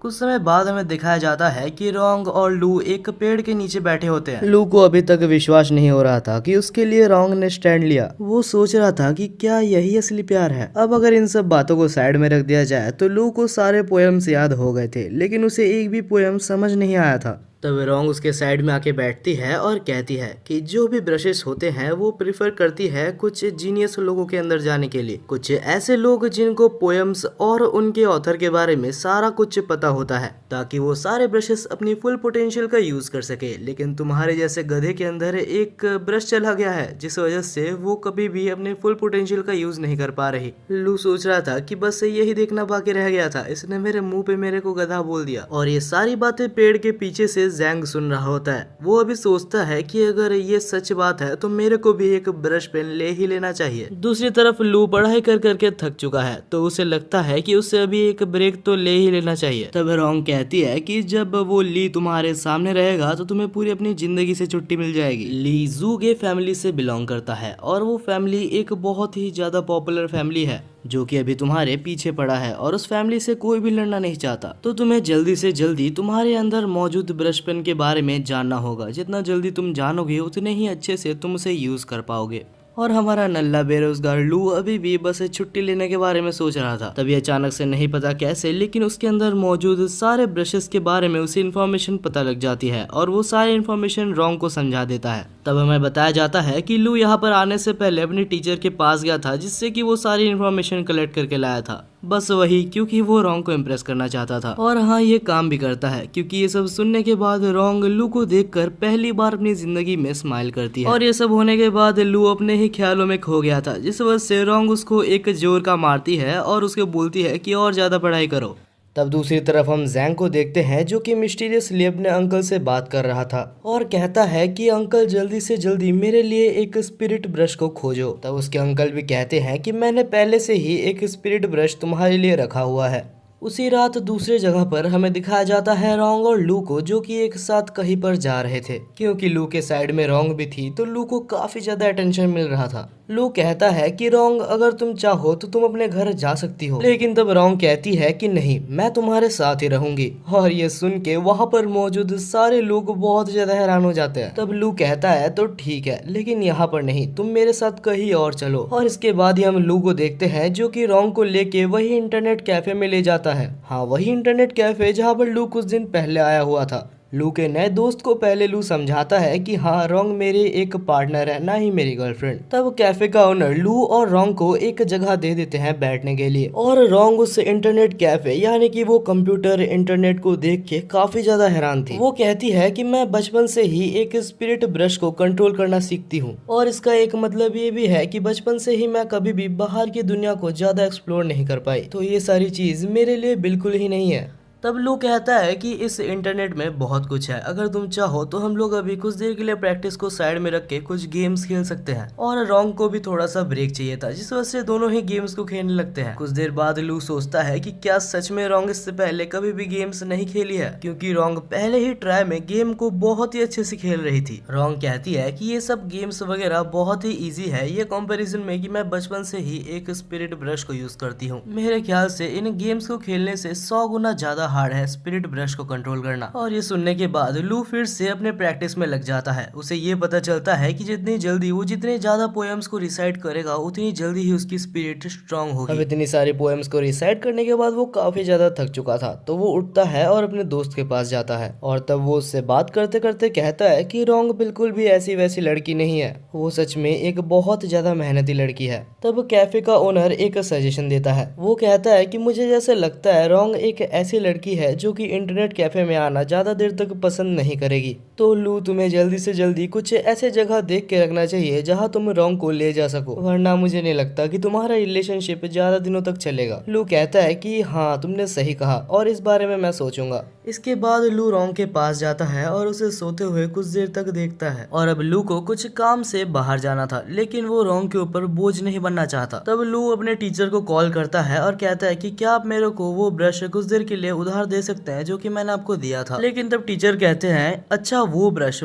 कुछ समय बाद हमें दिखाया जाता है कि रोंग और लू एक पेड़ के नीचे बैठे होते हैं। लू को अभी तक विश्वास नहीं हो रहा था कि उसके लिए रोंग ने स्टैंड लिया। वो सोच रहा था कि क्या यही असली प्यार है। अब अगर इन सब बातों को साइड में रख दिया जाए तो लू को सारे पोएम्स याद हो गए थे, लेकिन उसे एक भी पोएम समझ नहीं आया था। तब रोंग उसके साइड में आके बैठती है और कहती है कि जो भी ब्रशेस होते हैं वो प्रिफर करती है कुछ जीनियस लोगों के अंदर जाने के लिए, कुछ ऐसे लोग जिनको पोएम्स और उनके ऑथर के बारे में सारा कुछ पता होता है, ताकि वो सारे ब्रशेस अपनी फुल पोटेंशियल का यूज कर सके। लेकिन तुम्हारे जैसे गधे के अंदर एक ब्रश चला गया है, जिस वजह से वो कभी भी अपने फुल पोटेंशियल का यूज नहीं कर पा रही। लू सोच रहा था कि बस यही देखना बाकी रह गया था, इसने मेरे मुंह पे मेरे को गधा बोल दिया। और ये सारी बातें पेड़ के पीछे से से जैंग सुन रहा होता है। वो अभी सोचता है कि अगर ये सच बात है तो मेरे को भी एक ब्रश पेन ले ही लेना चाहिए। दूसरी तरफ लू पढ़ाई कर करके थक चुका है तो उसे लगता है कि उसे अभी एक ब्रेक तो ले ही लेना चाहिए। तब रोंग कहती है कि जब वो ली तुम्हारे सामने रहेगा तो तुम्हें पूरी अपनी जिंदगी से छुट्टी मिल जाएगी। ली जूगे फैमिली से बिलोंग करता है और वो फैमिली एक बहुत ही ज्यादा पॉपुलर फैमिली है जो कि अभी तुम्हारे पीछे पड़ा है और उस फैमिली से कोई भी लड़ना नहीं चाहता। तो तुम्हें जल्दी से जल्दी तुम्हारे अंदर मौजूद ब्रश पेन के बारे में जानना होगा। जितना जल्दी तुम जानोगे उतने ही अच्छे से तुम उसे यूज कर पाओगे। और हमारा नल्ला बेरोजगार लू अभी भी बस छुट्टी लेने के बारे में सोच रहा था। तभी अचानक से नहीं पता कैसे लेकिन उसके अंदर मौजूद सारे ब्रशेस के बारे में उसे इन्फॉर्मेशन पता लग जाती है और वो सारी इन्फॉर्मेशन रोंग को समझा देता है। तब हमें बताया जाता है कि लू यहाँ पर आने से पहले अपने टीचर के पास गया था जिससे कि वो सारी इन्फॉर्मेशन कलेक्ट करके लाया था। बस वही क्योंकि वो रोंग को इम्प्रेस करना चाहता था। और हाँ, ये काम भी करता है क्योंकि ये सब सुनने के बाद रोंग लू को देखकर पहली बार अपनी जिंदगी में स्माइल करती है। और ये सब होने के बाद लू अपने ही ख्यालों में खो गया था जिस वजह से रोंग उसको एक जोर का मारती है और उसको बोलती है कि और ज्यादा पढ़ाई करो। तब दूसरी तरफ हम जैंग को देखते हैं जो कि मिस्टीरियसली अपने अंकल से बात कर रहा था और कहता है कि अंकल जल्दी से जल्दी मेरे लिए एक स्पिरिट ब्रश को खोजो। तब उसके अंकल भी कहते हैं कि मैंने पहले से ही एक स्पिरिट ब्रश तुम्हारे लिए रखा हुआ है। उसी रात दूसरे जगह पर हमें दिखाया जाता है रोंग और लू को जो कि एक साथ कहीं पर जा रहे थे। क्योंकि लू के साइड में रोंग भी थी तो लू को काफी ज्यादा अटेंशन मिल रहा था। लू कहता है कि रोंग अगर तुम चाहो तो तुम अपने घर जा सकती हो, लेकिन तब रोंग कहती है कि नहीं, मैं तुम्हारे साथ ही रहूंगी। और ये सुन के वहाँ पर मौजूद सारे लोग बहुत ज्यादा हैरान हो जाते हैं। तब लू कहता है तो ठीक है लेकिन यहाँ पर नहीं, तुम मेरे साथ कहीं और चलो। और इसके बाद ही हम लू को देखते हैं जो कि रोंग को लेके वही इंटरनेट कैफे में ले जाता है। हाँ, वही इंटरनेट कैफे जहाँ पर लू कुछ दिन पहले आया हुआ था। लू के नए दोस्त को पहले लू समझाता है कि हाँ, रोंग मेरे एक पार्टनर है, ना ही मेरी गर्लफ्रेंड। तब कैफे का ओनर लू और रोंग को एक जगह दे देते हैं बैठने के लिए। और रोंग उस इंटरनेट कैफे यानी कि वो कंप्यूटर इंटरनेट को देख के काफी ज्यादा हैरान थी। वो कहती है कि मैं बचपन से ही एक स्पिरिट ब्रश को कंट्रोल करना सीखती हूँ और इसका एक मतलब ये भी है कि बचपन से ही मैं कभी भी बाहर की दुनिया को ज्यादा एक्सप्लोर नहीं कर पाई, तो ये सारी चीज मेरे लिए बिल्कुल ही नहीं है। तब लू कहता है कि इस इंटरनेट में बहुत कुछ है, अगर तुम चाहो तो हम लोग अभी कुछ देर के लिए प्रैक्टिस को साइड में रख के कुछ गेम्स खेल सकते हैं। और रोंग को भी थोड़ा सा ब्रेक चाहिए था जिस वजह से दोनों ही गेम्स को खेलने लगते हैं। कुछ देर बाद लू सोचता है कि क्या सच में रोंग इससे पहले कभी भी गेम्स नहीं खेली है, क्योंकि रोंग पहले ही ट्राई में गेम को बहुत ही अच्छे से खेल रही थी। रोंग कहती है कि ये सब गेम्स वगैरह बहुत ही ईजी है ये कंपेरिजन में कि मैं बचपन से ही एक स्पिरिट ब्रश को यूज करती हूँ। मेरे ख्याल से इन गेम्स को खेलने से 100 गुना ज्यादा हार्ड है स्पिरिट ब्रश को कंट्रोल करना। और ये सुनने के बाद लू फिर से अपने प्रैक्टिस में लग जाता है। उसे ये पता चलता है कि जितनी जल्दी वो जितने ज्यादा पोएम्स को रिसाइट करेगा उतनी जल्दी ही उसकी स्पिरिट स्ट्रांग होगी। अब इतनी सारी पोएम्स को रिसाइट करने के बाद वो काफी ज्यादा थक चुका था तो वो उठता है और अपने दोस्त के पास जाता है और तब वो उससे बात करते करते कहता है कि रोंग बिल्कुल भी ऐसी वैसी लड़की नहीं है, वो सच में एक बहुत ज्यादा मेहनती लड़की है। तब कैफे का ओनर एक सजेशन देता है। वो कहता है कि मुझे जैसे लगता है रोंग एक ऐसी लड़की है जो कि इंटरनेट कैफे में आना ज्यादा देर तक पसंद नहीं करेगी। तो लू तुम्हें जल्दी से जल्दी कुछ ऐसे जगह देख के रखना चाहिए जहां तुम रोंग को ले जा सको, वरना मुझे नहीं लगता कि तुम्हारा रिलेशनशिप ज्यादा दिनों तक चलेगा। लू कहता है कि हाँ, तुमने सही कहा और इस बारे में मैं सोचूंगा। इसके बाद लू रोंग के पास जाता है और उसे सोते हुए कुछ देर तक देखता है। और अब लू को कुछ काम से बाहर जाना था लेकिन वो रोंग के ऊपर बोझ नहीं बनना चाहता। तब लू अपने टीचर को कॉल करता है और कहता है कि क्या आप मेरे को वो ब्रश कुछ देर के लिए उधार दे सकते हैं जो कि मैंने आपको दिया था। लेकिन तब टीचर कहते हैं अच्छा वो ब्रश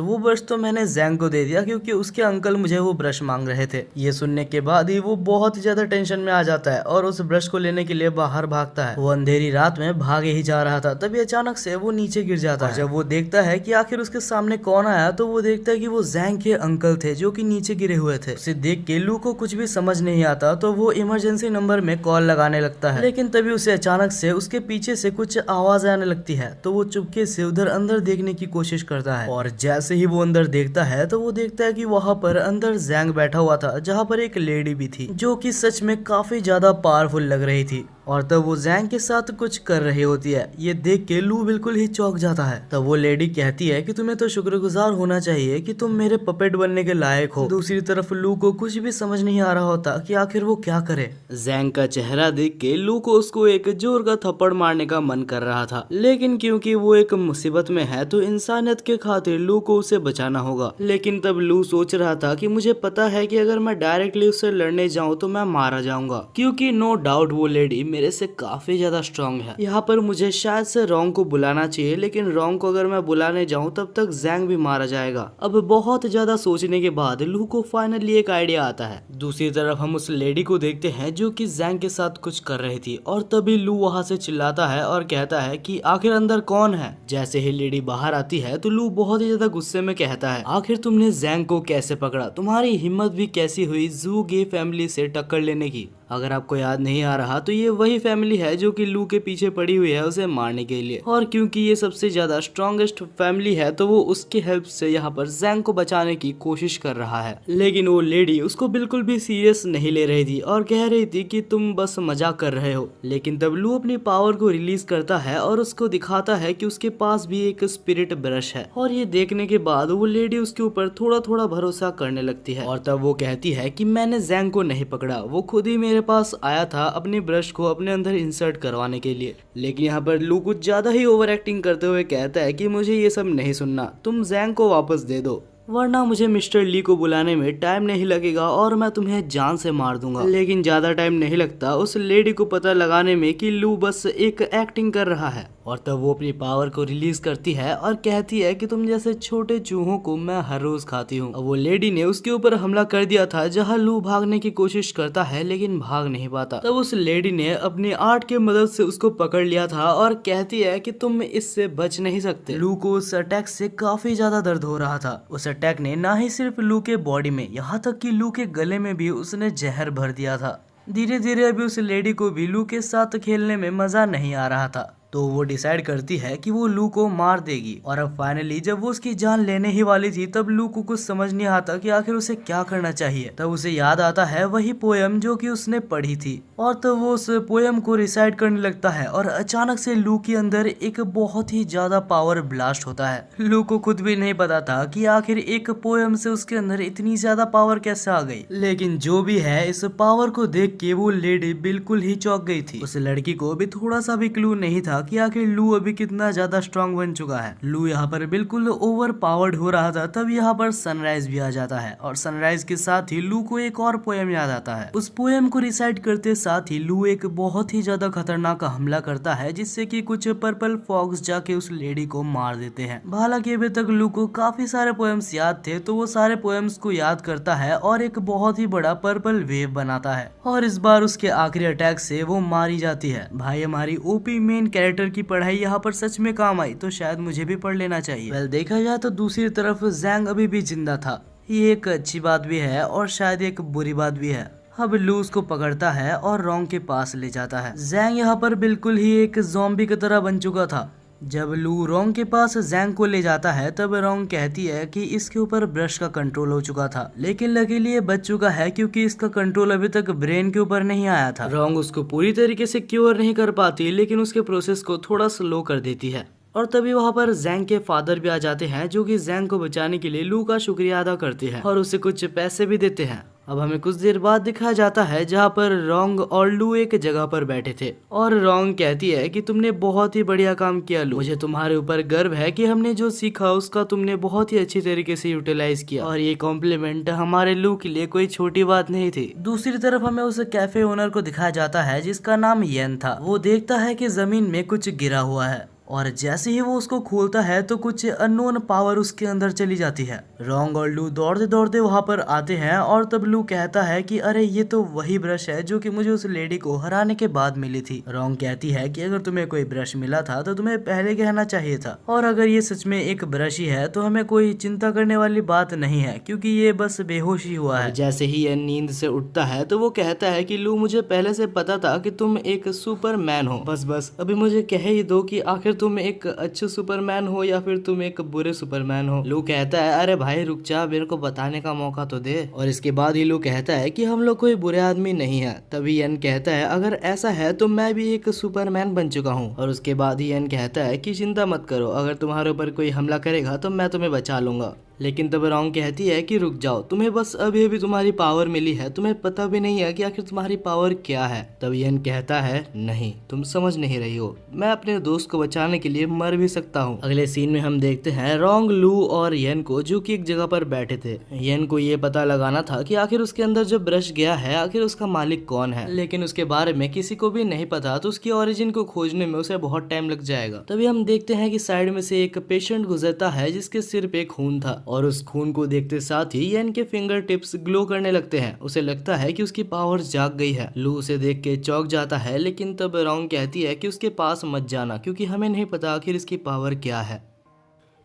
तो मैंने जैंग को दे दिया क्योंकि उसके अंकल मुझे वो ब्रश मांग रहे थे। ये सुनने के बाद ही वो बहुत ज्यादा टेंशन में आ जाता है और उस ब्रश को लेने के लिए बाहर भागता है। वो अंधेरी रात में भागे ही जा रहा था तभी अचानक से वो नीचे गिर जाता है। जब वो देखता है कि आखिर उसके सामने कौन आया तो वो देखता है कि वो जैंग के अंकल थे जो कि नीचे गिरे हुए थे। उसे देख के लू को कुछ भी समझ नहीं आता तो वो इमरजेंसी नंबर में कॉल लगाने लगता है। लेकिन तभी उसे अचानक से उसके पीछे से कुछ आवाज आने लगती है तो वो चुपके से उधर अंदर देखने की कोशिश करता है। और जैसे ही वो अंदर देखता है तो वो देखता है कि वहाँ पर अंदर जैंग बैठा हुआ था जहाँ पर एक लेडी भी थी जो कि सच में काफी ज्यादा पावरफुल लग रही थी। और तब वो जैंग के साथ कुछ कर रही होती है। ये देख के लू बिल्कुल ही चौंक जाता है। तब वो लेडी कहती है कि तुम्हें तो शुक्रगुजार होना चाहिए कि तुम मेरे पपेट बनने के लायक हो। दूसरी तरफ लू को कुछ भी समझ नहीं आ रहा होता कि आखिर वो क्या करे। जैंग का चेहरा देख के लू को उसको एक जोर का थप्पड़ मारने का मन कर रहा था, लेकिन क्योंकि वो एक मुसीबत में है तो इंसानियत के खातिर लू को उसे बचाना होगा। लेकिन तब लू सोच रहा था कि मुझे पता है कि अगर मैं डायरेक्टली उससे लड़ने जाऊं तो मैं मारा जाऊंगा, क्योंकि नो डाउट वो लेडी मेरे से काफी ज्यादा स्ट्रांग है। यहाँ पर मुझे शायद से रोंग को बुलाना चाहिए, लेकिन रोंग को अगर मैं बुलाने जाऊं तब तक जैंग भी मारा जाएगा। अब बहुत ज्यादा सोचने के बाद लू को फाइनली एक आइडिया आता है। दूसरी तरफ हम उस लेडी को देखते हैं जो कि जैंग के साथ कुछ कर रही थी, और तभी लू वहाँ से चिल्लाता है और कहता है कि आखिर अंदर कौन है। जैसे ही लेडी बाहर आती है तो लू बहुत ही ज्यादा गुस्से में कहता है, आखिर तुमने जैंग को कैसे पकड़ा? तुम्हारी हिम्मत भी कैसी हुई जू गे फैमिली से टक्कर लेने की? अगर आपको याद नहीं आ रहा तो ये वही फैमिली है जो कि लू के पीछे पड़ी हुई है उसे मारने के लिए, और क्योंकि ये सबसे ज्यादा स्ट्रॉन्गेस्ट फैमिली है तो वो उसकी हेल्प से यहाँ पर जैंग को बचाने की कोशिश कर रहा है। लेकिन वो लेडी उसको बिल्कुल भी सीरियस नहीं ले रही थी और कह रही थी कि तुम बस मजाक कर रहे हो। लेकिन तब लू अपनी पावर को रिलीज करता है और उसको दिखाता है कि उसके पास भी एक स्पिरिट ब्रश है, और ये देखने के बाद वो लेडी उसके ऊपर थोड़ा थोड़ा भरोसा करने लगती है। और तब वो कहती है कि मैंने जैंग को नहीं पकड़ा, वो खुद ही मेरे पास आया था अपने ब्रश को अपने अंदर इंसर्ट करवाने के लिए। लेकिन यहाँ पर लू कुछ ज्यादा ही ओवर एक्टिंग करते हुए कहता है कि मुझे ये सब नहीं सुनना, तुम जैंग को वापस दे दो, वरना मुझे मिस्टर ली को बुलाने में टाइम नहीं लगेगा और मैं तुम्हें जान से मार दूंगा। लेकिन ज्यादा टाइम नहीं लगता उस लेडी को पता लगाने में कि लू बस एक एक्टिंग कर रहा है, और तब वो अपनी पावर को रिलीज करती है और कहती है कि तुम जैसे छोटे चूहों को मैं हर रोज खाती हूँ। वो लेडी ने उसके ऊपर हमला कर दिया था जहाँ लू भागने की कोशिश करता है लेकिन भाग नहीं पाता। तब उस लेडी ने अपनी आर्ट की मदद से उसको पकड़ लिया था और कहती है कि तुम इससे बच नहीं सकते। लू को उस अटैक से काफी ज्यादा दर्द हो रहा था। उस अटैक ने ना ही सिर्फ लू के बॉडी में, यहाँ तक कि लू के गले में भी उसने जहर भर दिया था। धीरे धीरे अभी उस लेडी को भी लू के साथ खेलने में मजा नहीं आ रहा था, तो वो डिसाइड करती है कि वो लू को मार देगी। और अब फाइनली जब वो उसकी जान लेने ही वाली थी तब लू को कुछ समझ नहीं आता कि आखिर उसे क्या करना चाहिए। तब उसे याद आता है वही पोयम जो कि उसने पढ़ी थी, और तब वो उस पोयम को रिसाइट करने लगता है और अचानक से लू के अंदर एक बहुत ही ज्यादा पावर ब्लास्ट होता है। लू को खुद भी नहीं पता था कि आखिर एक पोयम से उसके अंदर इतनी ज्यादा पावर कैसे आ गई। लेकिन जो भी है, इस पावर को देख के वो लेडी बिल्कुल ही चौंक गई थी। उस लड़की को भी थोड़ा सा भी क्लू नहीं था कि आखिर लू अभी कितना ज्यादा स्ट्रांग बन चुका है। लू यहाँ पर बिल्कुल ओवर पावर्ड हो रहा था। तब यहाँ पर सनराइज भी आ जाता है, और सनराइज के साथ ही लू को एक और पोयम याद आता है। उस पोयम को रिसाइट करते साथ ही लू एक बहुत ही ज्यादा खतरनाक हमला करता है, जिससे कि कुछ पर्पल फॉक्स जाके उस लेडी को मार देते हैं। हालांकि अभी तक लू को काफी सारे पोयम्स याद थे, तो वो सारे पोयम्स को याद करता है और एक बहुत ही बड़ा पर्पल वेव बनाता है, और इस बार उसके आखिरी अटैक से वो मारी जाती है। भाई, हमारी ओपी मेन कैरेक्टर की पढ़ाई यहाँ पर सच में काम आई, तो शायद मुझे भी पढ़ लेना चाहिए। वेल, देखा जाए तो दूसरी तरफ जैंग अभी भी जिंदा था। ये एक अच्छी बात भी है और शायद एक बुरी बात भी है। अब लू उसको पकड़ता है और रोंग के पास ले जाता है। जैंग यहाँ पर बिल्कुल ही एक ज़ॉम्बी की तरह बन चुका था। जब लू रोंग के पास जैंग को ले जाता है तब रोंग कहती है कि इसके ऊपर ब्रश का कंट्रोल हो चुका था, लेकिन लकीली ये बच चुका है क्योंकि इसका कंट्रोल अभी तक ब्रेन के ऊपर नहीं आया था। रोंग उसको पूरी तरीके से क्योर नहीं कर पाती, लेकिन उसके प्रोसेस को थोड़ा स्लो कर देती है। और तभी वहाँ पर जैंग के फादर भी आ जाते हैं, जो कि जैंग को बचाने के लिए लू का शुक्रिया अदा करते हैं और उसे कुछ पैसे भी देते हैं। अब हमें कुछ देर बाद दिखाया जाता है जहाँ पर रोंग और लू एक जगह पर बैठे थे, और रोंग कहती है कि तुमने बहुत ही बढ़िया काम किया लू, मुझे तुम्हारे ऊपर गर्व है कि हमने जो सीखा उसका तुमने बहुत ही अच्छी तरीके से यूटिलाइज किया, और ये कॉम्प्लीमेंट हमारे लू के लिए कोई छोटी बात नहीं थी। दूसरी तरफ हमें उस कैफे ओनर को दिखाया जाता है जिसका नाम येन था। वो देखता है कि जमीन में कुछ गिरा हुआ है, और जैसे ही वो उसको खोलता है तो कुछ अननोन पावर उसके अंदर चली जाती है। रोंग और लू दौड़ते दौड़ते वहां पर आते हैं, और तब लू कहता है कि अरे ये तो वही ब्रश है जो कि मुझे उस लेडी को हराने के बाद मिली थी। रोंग कहती है कि अगर तुम्हें कोई ब्रश मिला था तो तुम्हें पहले कहना चाहिए था, और अगर ये सच में एक ब्रश ही है तो हमें कोई चिंता करने वाली बात नहीं है, क्योंकि ये बस बेहोश ही हुआ है। जैसे ही ये नींद से उठता है तो वो कहता है कि लू, मुझे पहले से पता था कि तुम एक सुपरमैन हो, बस अभी मुझे कह ही दो कि आखिर तुम एक अच्छे सुपरमैन हो या फिर तुम एक बुरे सुपरमैन हो। लू कहता है अरे भाई रुक जा, मेरे को बताने का मौका तो दे। और इसके बाद ही लू कहता है कि हम लोग कोई बुरे आदमी नहीं है। तभी यन कहता है अगर ऐसा है तो मैं भी एक सुपरमैन बन चुका हूँ। और उसके बाद ही यन कहता है कि चिंता मत करो, अगर तुम्हारे ऊपर कोई हमला करेगा तो मैं तुम्हें बचा लूंगा। लेकिन तब रोंग कहती है कि रुक जाओ, तुम्हें बस अभी अभी तुम्हारी पावर मिली है, तुम्हें पता भी नहीं है कि आखिर तुम्हारी पावर क्या है। तब यन कहता है नहीं, तुम समझ नहीं रही हो, मैं अपने दोस्त को बचाने के लिए मर भी सकता हूँ। अगले सीन में हम देखते हैं रोंग, लू और यन को जो कि एक जगह पर बैठे थे। यन को ये पता लगाना था कि आखिर उसके अंदर जो ब्रश गया है आखिर उसका मालिक कौन है, लेकिन उसके बारे में किसी को भी नहीं पता, तो उसकी ओरिजिन को खोजने में उसे बहुत टाइम लग जाएगा। तभी हम देखते हैं कि साइड में से एक पेशेंट गुजरता है जिसके सिर पे खून था, और उस खून को देखते साथ ही यन के फिंगर टिप्स ग्लो करने लगते हैं। उसे लगता है कि उसकी पावर्स जाग गई है। लू उसे देख के चौंक जाता है, लेकिन तब रोंग कहती है कि उसके पास मत जाना क्योंकि हमें नहीं पता आखिर इसकी पावर क्या है।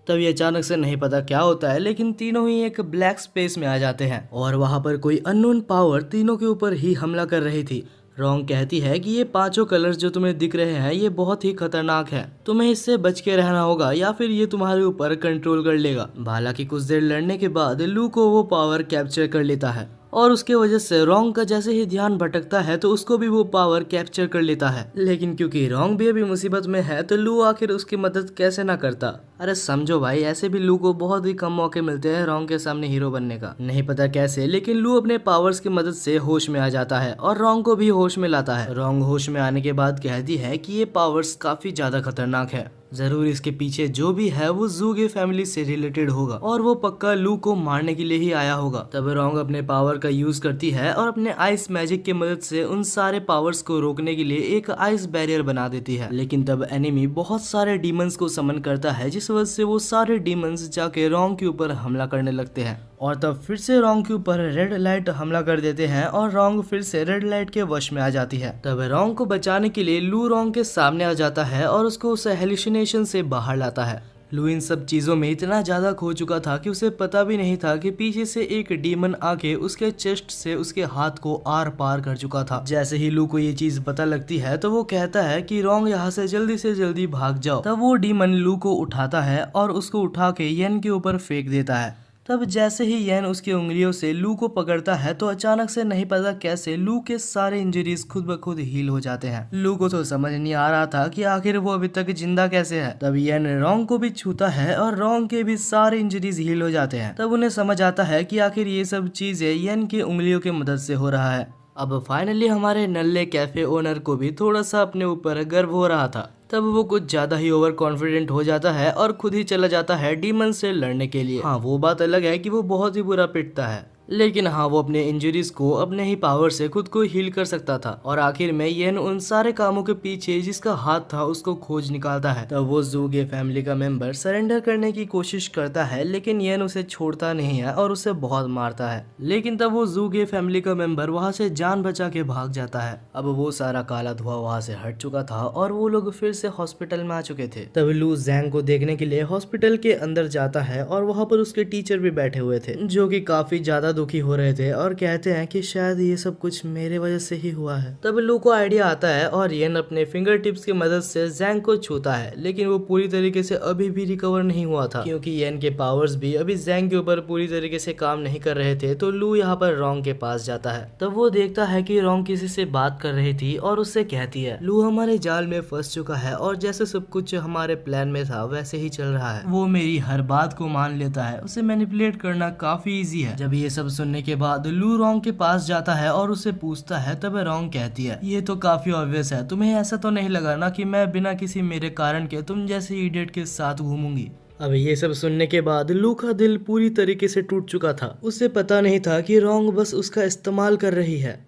तब ये अचानक से नहीं पता क्या होता है, लेकिन तीनों ही एक ब्लैक स्पेस में आ जाते हैं और वहां पर कोई अननोन पावर तीनों के ऊपर ही हमला कर रही थी। रोंग कहती है कि ये पांचों कलर्स जो तुम्हें दिख रहे हैं ये बहुत ही खतरनाक है, तुम्हें इससे बच के रहना होगा या फिर ये तुम्हारे ऊपर कंट्रोल कर लेगा। हालांकि कुछ देर लड़ने के बाद लू को वो पावर कैप्चर कर लेता है और उसके वजह से रोंग का जैसे ही ध्यान भटकता है तो उसको भी वो पावर कैप्चर कर लेता है। लेकिन क्योंकि रोंग भी अभी मुसीबत में है तो लू आखिर उसकी मदद कैसे ना करता। अरे समझो भाई, ऐसे भी लू को बहुत ही कम मौके मिलते हैं रोंग के सामने हीरो बनने का, नहीं पता कैसे, लेकिन लू अपने पावर्स की मदद से होश में आ जाता है और रोंग को भी होश में लाता है। रोंग होश में आने के बाद कहती है कि ये पावर्स काफी ज्यादा खतरनाक है, जरूर इसके पीछे जो भी है वो ज़ूगे फैमिली से रिलेटेड होगा और वो पक्का लू को मारने के लिए ही आया होगा। तब रोंग अपने पावर का यूज करती है और अपने आइस मैजिक की मदद से उन सारे पावर्स को रोकने के लिए एक आइस बैरियर बना देती है। लेकिन तब एनिमी बहुत सारे डीमंस को समन करता है, जिस वजह से वो सारे डीमंस जाके रोंग के ऊपर हमला करने लगते हैं और तब फिर से रोंग के ऊपर रेड लाइट हमला कर देते हैं और रोंग फिर से रेड लाइट के वश में आ जाती है। तब रोंग को बचाने के लिए लू रोंग के सामने आ जाता है और उसको उस हेलुसिनेशन से बाहर लाता है। लू इन सब चीजों में इतना ज्यादा खो चुका था कि उसे पता भी नहीं था कि पीछे से एक डीमन आके उसके चेस्ट से उसके हाथ को आर पार कर चुका था। जैसे ही लू को ये चीज पता लगती है तो वो कहता है कि रोंग यहाँ से जल्दी भाग जाओ। तब वो डीमन लू को उठाता है और उसको उठा के यन के ऊपर फेंक देता है। तब जैसे ही यन उसकी उंगलियों से लू को पकड़ता है तो अचानक से नहीं पता कैसे लू के सारे इंजरीज खुद ब खुद हील हो जाते हैं। लू को तो समझ नहीं आ रहा था कि आखिर वो अभी तक जिंदा कैसे है। तब यन रोंग को भी छूता है और रोंग के भी सारे इंजरीज हील हो जाते हैं। तब उन्हें समझ आता है कि आखिर ये सब चीजें यन की उंगलियों की मदद से हो रहा है। अब फाइनली हमारे नल्ले कैफे ओनर को भी थोड़ा सा अपने ऊपर गर्व हो रहा था। तब वो कुछ ज्यादा ही ओवर कॉन्फिडेंट हो जाता है और खुद ही चला जाता है डीमन से लड़ने के लिए। हाँ, वो बात अलग है कि वो बहुत ही बुरा पिटता है, लेकिन हाँ वो अपने इंजरीज को अपने ही पावर से खुद को हील कर सकता था। और आखिर में येन उन सारे कामों के पीछे जिसका हाथ था उसको खोज निकालता है। तब वो ज़ूगे फैमिली का मेंबर सरेंडर करने की कोशिश करता है, लेकिन येन उसे छोड़ता नहीं है और उसे बहुत मारता है। लेकिन तब वो ज़ूगे फैमिली का मेंबर वहाँ से जान बचा के भाग जाता है। अब वो सारा काला धुआं वहाँ से हट चुका था और वो लोग फिर से हॉस्पिटल में आ चुके थे। तब लू जैंग को देखने के लिए हॉस्पिटल के अंदर जाता है और वहाँ पर उसके टीचर भी बैठे हुए थे, जो कि काफी ज्यादा दुखी हो रहे थे और कहते हैं कि शायद ये सब कुछ मेरे वजह से ही हुआ है। तब लू को आइडिया आता है और येन अपने फिंगर टिप्स की मदद से जैंग को छूता है, लेकिन वो पूरी तरीके से अभी भी रिकवर नहीं हुआ था क्योंकि येन के पावर्स भी अभी जैंग के ऊपर पूरी तरीके से काम नहीं कर रहे थे। तो लू यहाँ पर रोंग के पास जाता है। तब वो देखता है कि रोंग किसी से बात कर रही थी और उससे कहती है लू हमारे जाल में फंस चुका है और जैसे सब कुछ हमारे प्लान में था वैसे ही चल रहा है। वो मेरी हर बात को मान लेता है, उसे मैनिपुलेट करना काफी इजी है। जब ये सब सुनने के बाद लू रोंग के पास जाता है और उसे पूछता है, तब रोंग कहती है ये तो काफी ऑब्वियस है, तुम्हें ऐसा तो नहीं लगा ना कि मैं बिना किसी मेरे कारण के तुम जैसे इडियट के साथ घूमूंगी। अब ये सब सुनने के बाद लू का दिल पूरी तरीके से टूट चुका था। उसे पता नहीं था कि रोंग बस उसका इस्तेमाल कर रही है।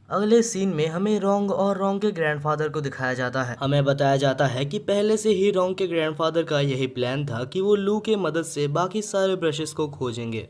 अगले सीन में हमें रोंग और रोंग के ग्रैंडफादर को दिखाया जाता है। हमें बताया जाता है कि पहले से ही रोंग के ग्रैंडफादर का यही प्लान था कि वो लू के मदद से बाकी सारे ब्रशेस को खोजेंगे।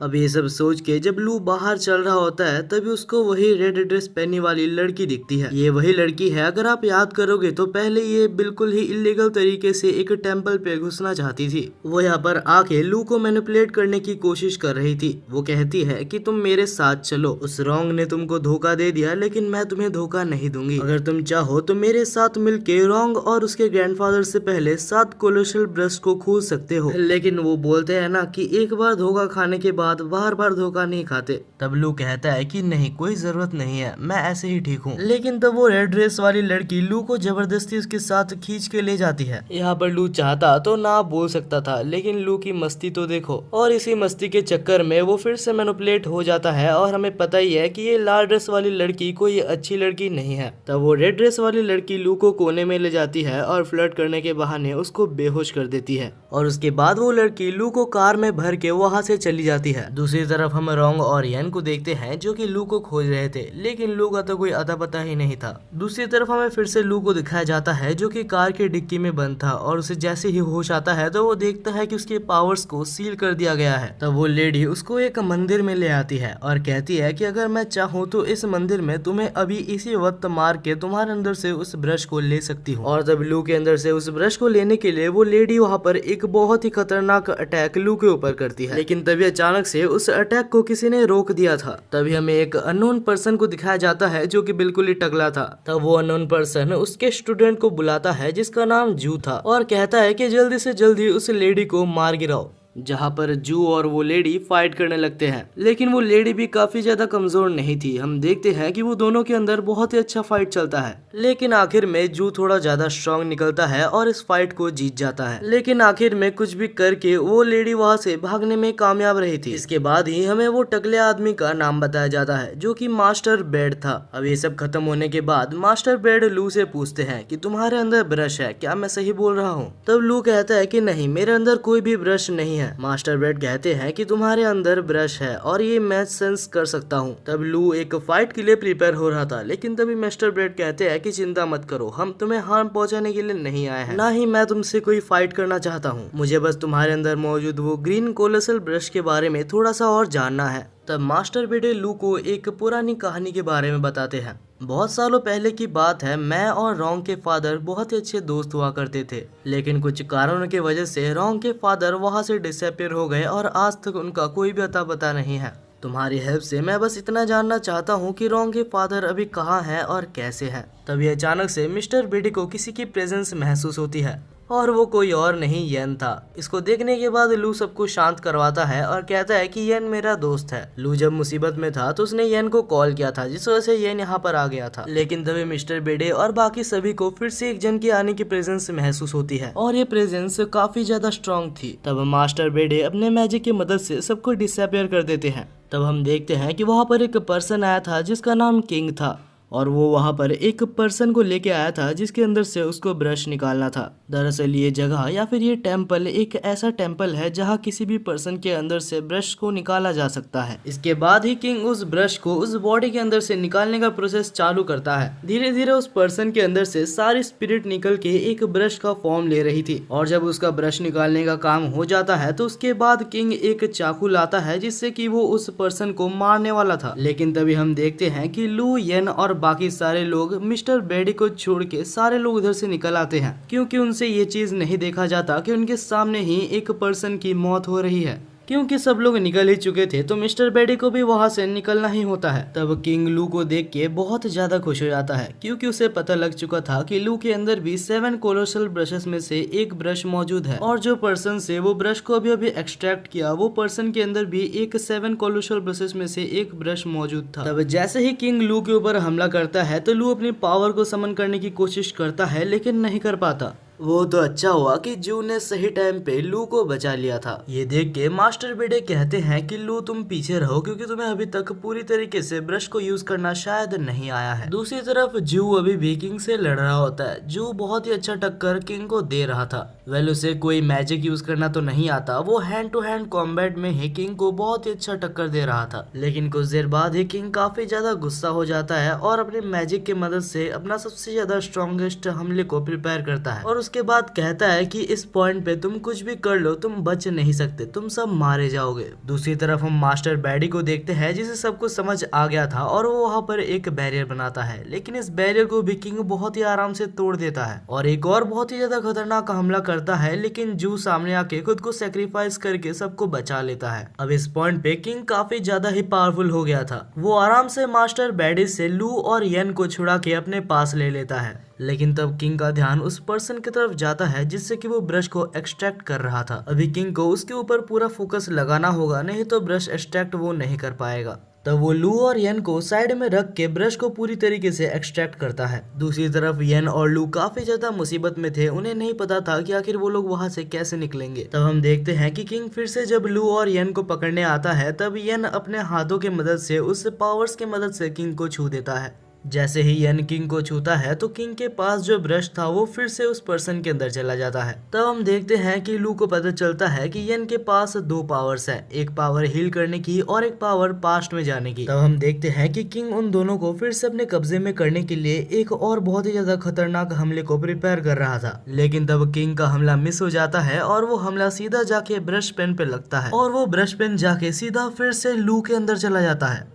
अब ये सब सोच के जब लू बाहर चल रहा होता है तभी उसको वही रेड ड्रेस पहनने वाली लड़की दिखती है। ये वही लड़की है, अगर आप याद करोगे तो पहले ये बिल्कुल ही इलीगल तरीके से एक टेंपल पे घुसना चाहती थी। वो यहाँ पर आके लू को मैनिपुलेट करने की कोशिश कर रही थी। वो कहती है कि तुम मेरे साथ चलो, उस रोंग ने तुमको धोखा दे दिया लेकिन मैं तुम्हें धोखा नहीं दूंगी। अगर तुम चाहो तो मेरे साथ मिलके रोंग और उसके ग्रैंडफादर से पहले 7 कोलोसल ब्रश को खोज सकते हो। लेकिन वो बोलते हैं ना कि एक बार धोखा खाने के बाद बार बार धोखा नहीं खाते। तब लू कहता है कि नहीं, कोई जरूरत नहीं है, मैं ऐसे ही ठीक हूँ। लेकिन तब वो रेड ड्रेस वाली लड़की लू को जबरदस्ती उसके साथ खींच के ले जाती है। यहाँ पर लू चाहता तो ना बोल सकता था, लेकिन लू की मस्ती तो देखो। और इसी मस्ती के चक्कर में वो फिर से मैनिपुलेट हो जाता है और हमें पता ही है कि ये लाल ड्रेस वाली लड़की कोई अच्छी लड़की नहीं है। तब वो रेड ड्रेस वाली लड़की लू को कोने में ले जाती है और फ्लर्ट करने के बहाने उसको बेहोश कर देती है। और उसके बाद वो लड़की लू को कार में भर के वहाँ से चली जाती है। दूसरी तरफ हम रोंग और येन को देखते हैं जो कि लू को खोज रहे थे, लेकिन लू का तो कोई अता पता ही नहीं था। दूसरी तरफ हमें फिर से लू को दिखाया जाता है जो कि कार के डिक्की में बंद था और उसे जैसे ही होश आता है तो वो देखता है कि उसके पावर्स को सील कर दिया गया है। तब वो लेडी उसको एक मंदिर में ले आती है और कहती है कि अगर मैं चाहूँ तो इस मंदिर में तुम्हें अभी इसी वक्त मार के तुम्हारे अंदर से उस ब्रश को ले सकती हूँ। और तब लू के अंदर से उस ब्रश को लेने के लिए वो लेडी वहाँ पर एक बहुत ही खतरनाक अटैक लू के ऊपर करती है। लेकिन तभी अचानक से उस अटैक को किसी ने रोक दिया था। तभी हमें एक अननोन पर्सन को दिखाया जाता है जो कि बिल्कुल ही टकला था। तब वो अननोन पर्सन उसके स्टूडेंट को बुलाता है जिसका नाम जू था और कहता है कि जल्दी से जल्दी उस लेडी को मार गिराओ। जहाँ पर जू और वो लेडी फाइट करने लगते हैं, लेकिन वो लेडी भी काफी ज्यादा कमजोर नहीं थी। हम देखते हैं कि वो दोनों के अंदर बहुत ही अच्छा फाइट चलता है, लेकिन आखिर में जू थोड़ा ज्यादा स्ट्रांग निकलता है और इस फाइट को जीत जाता है। लेकिन आखिर में कुछ भी करके वो लेडी वहाँ से भागने में कामयाब रही थी। इसके बाद ही हमें वो टकले आदमी का नाम बताया जाता है जो कि मास्टर बेड था। अब ये सब खत्म होने के बाद मास्टर बेड लू से पूछते हैं कि तुम्हारे अंदर ब्रश है क्या, मैं सही बोल रहा हूँ? तब लू कहता है कि नहीं, मेरे अंदर कोई भी ब्रश नहीं है। मास्टर बेड कहते हैं कि तुम्हारे अंदर ब्रश है और ये मैं सेंस कर सकता हूँ। तब लू एक फाइट के लिए प्रिपेयर हो रहा था, लेकिन तभी मास्टर बेड कहते हैं कि चिंता मत करो, हम तुम्हें हार्म पहुंचाने के लिए नहीं आए हैं, ना ही मैं तुमसे कोई फाइट करना चाहता हूँ। मुझे बस तुम्हारे अंदर मौजूद वो ग्रीन कोलोसल ब्रश के बारे में थोड़ा सा और जानना है। तब मास्टर बेड लू को एक पुरानी कहानी के बारे में बताते हैं। बहुत सालों पहले की बात है, मैं और रोंग के फादर बहुत ही अच्छे दोस्त हुआ करते थे, लेकिन कुछ कारणों की वजह से रोंग के फादर वहाँ से डिसअपीयर हो गए और आज तक उनका कोई भी अता पता नहीं है। तुम्हारी हेल्प से मैं बस इतना जानना चाहता हूँ कि रोंग के फादर अभी कहाँ हैं और कैसे हैं। तभी अचानक से मिस्टर बेडी को किसी की प्रेजेंस महसूस होती है और वो कोई और नहीं येन था। इसको देखने के बाद लू सबको शांत करवाता है और कहता है कि येन मेरा दोस्त है। लू जब मुसीबत में था तो उसने येन को कॉल किया था, जिस वजह से येन यहाँ पर आ गया था। लेकिन तभी मिस्टर बेडे और बाकी सभी को फिर से एक जन के आने की प्रेजेंस महसूस होती है और ये प्रेजेंस काफी ज्यादा स्ट्रॉन्ग थी। तब मास्टर बेडे अपने मैजिक की मदद से सबको डिसअपीयर कर देते हैं। तब हम देखते हैं कि वहाँ पर एक पर्सन आया था जिसका नाम किंग था और वो वहाँ पर एक पर्सन को लेके आया था जिसके अंदर से उसको ब्रश निकालना था। दरअसल ये जगह या फिर ये टेम्पल एक ऐसा टेम्पल है जहाँ किसी भी पर्सन के अंदर से ब्रश को निकाला जा सकता है। इसके बाद ही किंग उस ब्रश को उस बॉडी के अंदर से निकालने का प्रोसेस चालू करता है। धीरे धीरे उस पर्सन के अंदर से सारी स्पिरिट निकल के एक ब्रश का फॉर्म ले रही थी और जब उसका ब्रश निकालने का काम हो जाता है तो उसके बाद किंग एक चाकू लाता है जिससे कि वो उस पर्सन को मारने वाला था। लेकिन तभी हम देखते हैं कि लू, येन और बाकी सारे लोग मिस्टर बेडी को छोड़ के सारे लोग उधर से निकल आते हैं, क्योंकि उनसे ये चीज नहीं देखा जाता कि उनके सामने ही एक पर्सन की मौत हो रही है। क्योंकि सब लोग निकल ही चुके थे तो मिस्टर बेडी को भी वहाँ से निकलना ही होता है। तब किंग लू को देख के बहुत ज्यादा खुश हो जाता है, क्योंकि उसे पता लग चुका था कि लू के अंदर भी 7 कोलोसल ब्रशेस में से एक ब्रश मौजूद है और जो पर्सन से वो ब्रश को अभी एक्सट्रैक्ट किया वो पर्सन के अंदर भी एक 7 कोलोसल ब्रशेस में से एक ब्रश मौजूद था। तब जैसे ही किंग लू के ऊपर हमला करता है तो लू अपनी पावर को समन करने की कोशिश करता है, लेकिन नहीं कर पाता। वो तो अच्छा हुआ कि जू ने सही टाइम पे लू को बचा लिया था। ये देख के मास्टर बेडे कहते हैं कि लू तुम पीछे रहो, क्योंकि तुम्हें अभी तक पूरी तरीके से ब्रश को यूज करना शायद नहीं आया है। दूसरी तरफ जू अभी भी किंग से लड़ रहा होता है। जू बहुत ही अच्छा टक्कर किंग को दे रहा था। उसे कोई मैजिक यूज करना तो नहीं आता, वो हैंड टू हैंड कॉम्बैट में ही किंग को बहुत ही अच्छा टक्कर दे रहा था। लेकिन कुछ देर बाद ही किंग काफी ज्यादा गुस्सा हो जाता है और अपने मैजिक की मदद से अपना सबसे ज्यादा स्ट्रॉन्गेस्ट हमले को प्रिपेयर करता है और उसके बाद कहता है कि इस पॉइंट पे तुम कुछ भी कर लो तुम बच नहीं सकते, तुम सब मारे जाओगे। दूसरी तरफ हम मास्टर बैडी को देखते हैं जिसे सब कुछ समझ आ गया था और वो वहाँ पर एक बैरियर बनाता है, लेकिन इस बैरियर को भी किंग बहुत ही आराम से तोड़ देता है और एक और बहुत ही ज्यादा खतरनाक हमला करता है, लेकिन जू सामने आके खुद को सेक्रीफाइस करके सबको बचा लेता है। अब इस पॉइंट पे किंग काफी ज्यादा ही पावरफुल हो गया था। वो आराम से मास्टर बैडी से लू और येन को छुड़ा के अपने पास ले लेता है, लेकिन तब किंग का ध्यान उस पर्सन की तरफ जाता है जिससे कि वो ब्रश को एक्सट्रैक्ट कर रहा था। अभी किंग को उसके ऊपर पूरा फोकस लगाना होगा, नहीं तो ब्रश एक्सट्रैक्ट वो नहीं कर पाएगा। तब वो लू और येन को साइड में रख के ब्रश को पूरी तरीके से एक्सट्रैक्ट करता है। दूसरी तरफ येन और लू काफी ज्यादा मुसीबत में थे, उन्हें नहीं पता था कि आखिर वो लोग वहां से कैसे निकलेंगे। तब हम देखते हैं कि किंग फिर से जब लू और येन को पकड़ने आता है तब येन अपने हाथों की मदद से उस पावर्स की मदद से किंग को छू देता है। जैसे ही येन किंग को छूता है तो किंग के पास जो ब्रश था वो फिर से उस पर्सन के अंदर चला जाता है। तब हम देखते हैं कि लू को पता चलता है कि येन के पास दो पावर्स है, एक पावर हील करने की और एक पावर पास्ट में जाने की। तब हम देखते हैं कि किंग उन दोनों को फिर से अपने कब्जे में करने के लिए एक और बहुत ही ज्यादा खतरनाक हमले को प्रिपेयर कर रहा था, लेकिन तब किंग का हमला मिस हो जाता है और वो हमला सीधा जाके ब्रश पेन पे लगता है और वो ब्रश पेन जाके सीधा फिर से लू के अंदर चला जाता है।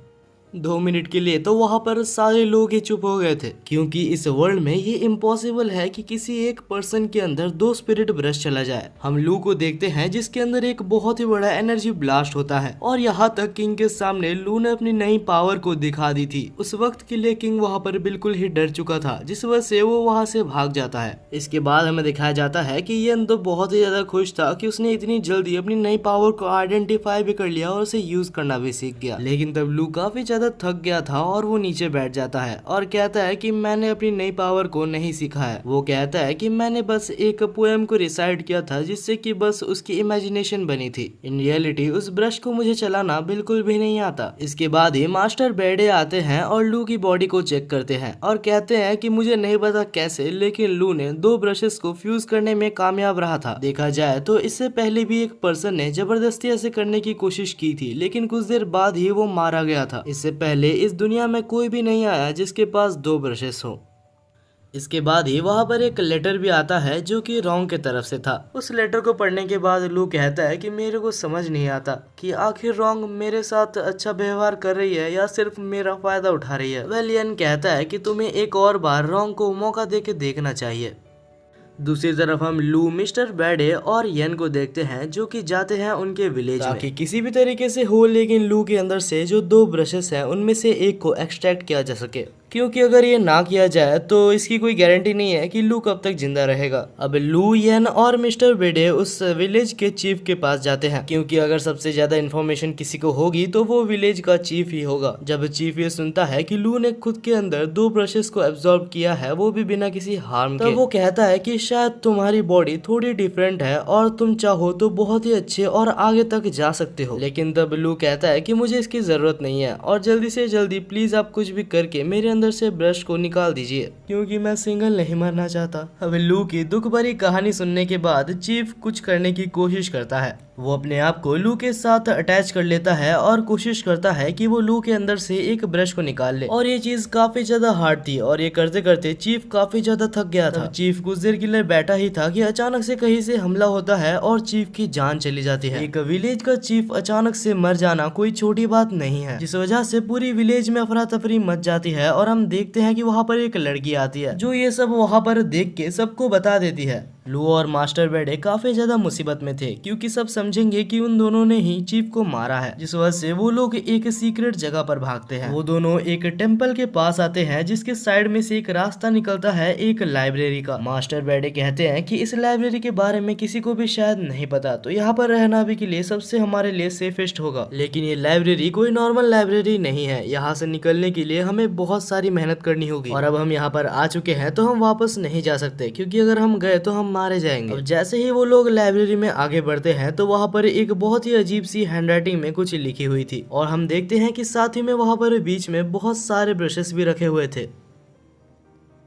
2 मिनट के लिए तो वहाँ पर सारे लोग ही चुप हो गए थे, क्योंकि इस वर्ल्ड में ये इम्पॉसिबल है कि किसी एक पर्सन के अंदर 2 स्पिरिट ब्रश चला जाए। हम लू को देखते हैं जिसके अंदर एक बहुत ही बड़ा एनर्जी ब्लास्ट होता है और यहाँ तक किंग के सामने लू ने अपनी नई पावर को दिखा दी थी। उस वक्त के लिए किंग वहाँ पर बिल्कुल ही डर चुका था, जिस वजह से वो वहाँ से भाग जाता है। इसके बाद हमें दिखाया जाता है कि येन तो बहुत ही ज्यादा खुश था कि उसने इतनी जल्दी अपनी नई पावर को आइडेंटिफाई भी कर लिया और उसे यूज करना भी सीख गया। लेकिन तब लू काफी ज्यादा थक गया था और वो नीचे बैठ जाता है और कहता है कि मैंने अपनी नई पावर को नहीं सीखा है। वो कहता है कि मैंने बस एक पोएम को रिसाइट किया था जिससे कि बस उसकी इमेजिनेशन बनी थी। इन रियलिटी उस ब्रश को मुझे चलाना बिल्कुल भी नहीं आता। इसके बाद ही मास्टर बैडे आते हैं और लू की बॉडी को चेक करते हैं और कहते हैं कि मुझे नहीं पता कैसे, लेकिन लू ने 2 ब्रशेस को फ्यूज करने में कामयाब रहा था। देखा जाए तो इससे पहले भी एक पर्सन ने जबरदस्ती ऐसे करने की कोशिश की थी, लेकिन कुछ देर बाद ही वो मारा गया था। इससे पहले इस दुनिया में कोई भी नहीं आया जिसके पास 2 ब्रशेस हो। इसके बाद ही वहाँ पर एक लेटर भी आता है जो कि रॉन्ग के तरफ से था। उस लेटर को पढ़ने के बाद लू कहता है कि मेरे को समझ नहीं आता कि आखिर रॉन्ग मेरे साथ अच्छा व्यवहार कर रही है या सिर्फ मेरा फायदा उठा रही है। वेलियन कहता है कि तुम्हें एक और बार रॉन्ग को मौका दे के देखना चाहिए। दूसरी तरफ हम लू, मिस्टर बैडे और येन को देखते हैं जो कि जाते हैं उनके विलेज में ताकि किसी भी तरीके से हो, लेकिन लू के अंदर से जो 2 ब्रशेस हैं उनमें से एक को एक्सट्रैक्ट किया जा सके, क्योंकि अगर ये ना किया जाए तो इसकी कोई गारंटी नहीं है कि लू कब तक जिंदा रहेगा। अब लू, येन और मिस्टर बेडे उस विलेज के चीफ के पास जाते हैं, क्योंकि अगर सबसे ज्यादा इन्फॉर्मेशन किसी को होगी तो वो विलेज का चीफ ही होगा। जब चीफ ये सुनता है कि लू ने खुद के अंदर 2 ब्रशेस को एब्जॉर्ब किया है, वो भी बिना किसी हार्म के, तो वो कहता है कि शायद तुम्हारी बॉडी थोड़ी डिफरेंट है और तुम चाहो तो बहुत ही अच्छे और आगे तक जा सकते हो। लेकिन तब लू कहता है कि मुझे इसकी जरूरत नहीं है और जल्दी से जल्दी प्लीज आप कुछ भी करके मेरे अंदर से ब्रश को निकाल दीजिए, क्योंकि मैं सिंगल नहीं मरना चाहता। अब लू की दुख भरी कहानी सुनने के बाद चीफ कुछ करने की कोशिश करता है। वो अपने आप को लू के साथ अटैच कर लेता है और कोशिश करता है कि वो लू के अंदर से एक ब्रश को निकाल ले, और ये चीज काफी ज्यादा हार्ड थी और ये करते करते चीफ काफी ज्यादा थक गया था। चीफ कुछ देर के लिए बैठा ही था कि अचानक से कहीं से हमला होता है और चीफ की जान चली जाती है। एक विलेज का चीफ अचानक से मर जाना कोई छोटी बात नहीं है, जिस वजह से पूरी विलेज में अफरा तफरी मच जाती है और हम देखते हैं कि वहाँ पर एक लड़की आती है जो ये सब वहाँ पर देख के सबको बता देती है। लू और मास्टर बेडे काफी ज्यादा मुसीबत में थे, क्योंकि सब समझेंगे कि उन दोनों ने ही चीफ को मारा है, जिस वजह से वो लोग एक सीक्रेट जगह पर भागते हैं। वो दोनों एक टेम्पल के पास आते हैं जिसके साइड में से एक रास्ता निकलता है एक लाइब्रेरी का। मास्टर बेडे कहते हैं कि इस लाइब्रेरी के बारे में किसी को भी शायद नहीं पता, तो यहाँ पर रहना भी के लिए सबसे हमारे लिए सेफेस्ट होगा। लेकिन ये लाइब्रेरी कोई नॉर्मल लाइब्रेरी नहीं है, यहाँ से निकलने के लिए हमें बहुत सारी मेहनत करनी होगी, और अब हम यहाँ पर आ चुके हैं तो हम वापस नहीं जा सकते, क्योंकि अगर हम गए तो हम मारे जाएंगे। अब जैसे ही वो लोग लाइब्रेरी में आगे बढ़ते हैं तो वहाँ पर एक बहुत ही अजीब सी हैंडराइटिंग में कुछ लिखी हुई थी, और हम देखते हैं कि साथ ही में वहाँ पर बीच में बहुत सारे ब्रशेस भी रखे हुए थे।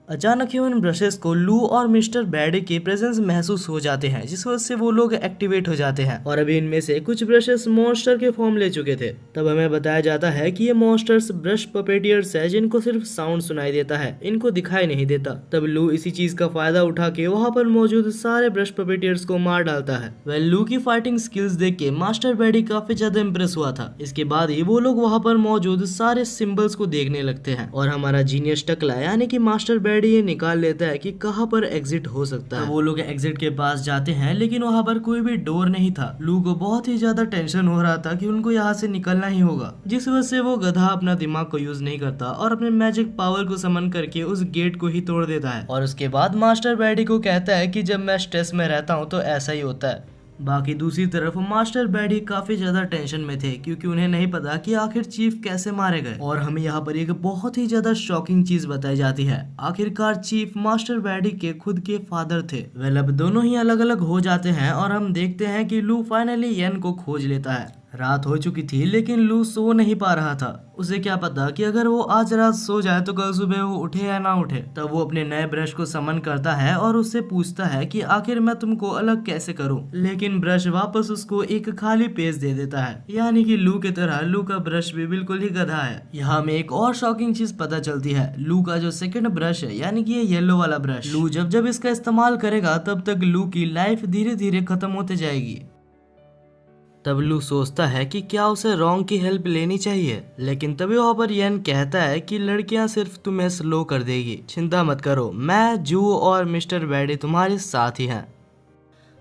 अचानक ही उन ब्रशेस को लू और मिस्टर बैडी के प्रेजेंस महसूस हो जाते हैं, जिस वजह से वो लोग एक्टिवेट हो जाते हैं और अभी इनमें से कुछ ब्रशेस मॉन्स्टर के फॉर्म ले चुके थे। तब हमें बताया जाता है कि ये मॉन्स्टर्स ब्रश पपेटियर्स है जिनको सिर्फ साउंड सुनाई देता है, इनको दिखाई नहीं देता। तब लू इसी चीज का फायदा उठा के वहाँ पर मौजूद सारे ब्रश पपेटियर्स को मार डालता है। लू की फाइटिंग स्किल्स देख के मास्टर बैडी काफी ज्यादा इम्प्रेस हुआ था। इसके बाद ही वो लोग वहाँ पर मौजूद सारे सिंबल्स को देखने लगते हैं और हमारा जीनियस टकला यानी कि मास्टर बैडी ये निकाल लेता है कि कहाँ पर एग्जिट हो सकता है। वो लोग एग्जिट के पास जाते हैं लेकिन वहाँ पर कोई भी डोर नहीं था। लू को बहुत ही ज्यादा टेंशन हो रहा था कि उनको यहाँ से निकलना ही होगा, जिस वजह से वो गधा अपना दिमाग को यूज नहीं करता और अपने मैजिक पावर को समन करके उस गेट को ही तोड़ देता है। और उसके बाद मास्टर बैडी को कहता है कि जब मैं स्ट्रेस में रहता हूँ तो ऐसा ही होता है। बाकी दूसरी तरफ मास्टर बैडी काफी ज्यादा टेंशन में थे क्योंकि उन्हें नहीं पता कि आखिर चीफ कैसे मारे गए। और हमें यहाँ पर एक बहुत ही ज्यादा शॉकिंग चीज बताई जाती है। आखिरकार चीफ मास्टर बैडी के खुद के फादर थे। अब दोनों ही अलग अलग हो जाते हैं और हम देखते हैं कि लू फाइनली येन को खोज लेता है। रात हो चुकी थी लेकिन लू सो नहीं पा रहा था। उसे क्या पता कि अगर वो आज रात सो जाए तो कल सुबह वो उठे या ना उठे। तब वो अपने नए ब्रश को समन करता है और उससे पूछता है कि आखिर मैं तुमको अलग कैसे करूं। लेकिन ब्रश वापस उसको एक खाली पेज दे देता है, यानी कि लू की तरह लू का ब्रश भी बिल्कुल ही गधा है। यहाँ में एक और शॉकिंग चीज पता चलती है। लू का जो सेकंड ब्रश है यानी कि ये येलो वाला ब्रश, लू जब जब इसका इस्तेमाल करेगा तब तक लू की लाइफ धीरे धीरे खत्म होते जाएगी। तब लू सोचता है कि क्या उसे रॉन्ग की हेल्प लेनी चाहिए, लेकिन तभी वहाँ पर येन कहता है कि लड़कियां सिर्फ तुम्हें स्लो कर देगी, चिंता मत करो, मैं जू और मिस्टर बैडी तुम्हारे साथ ही हैं।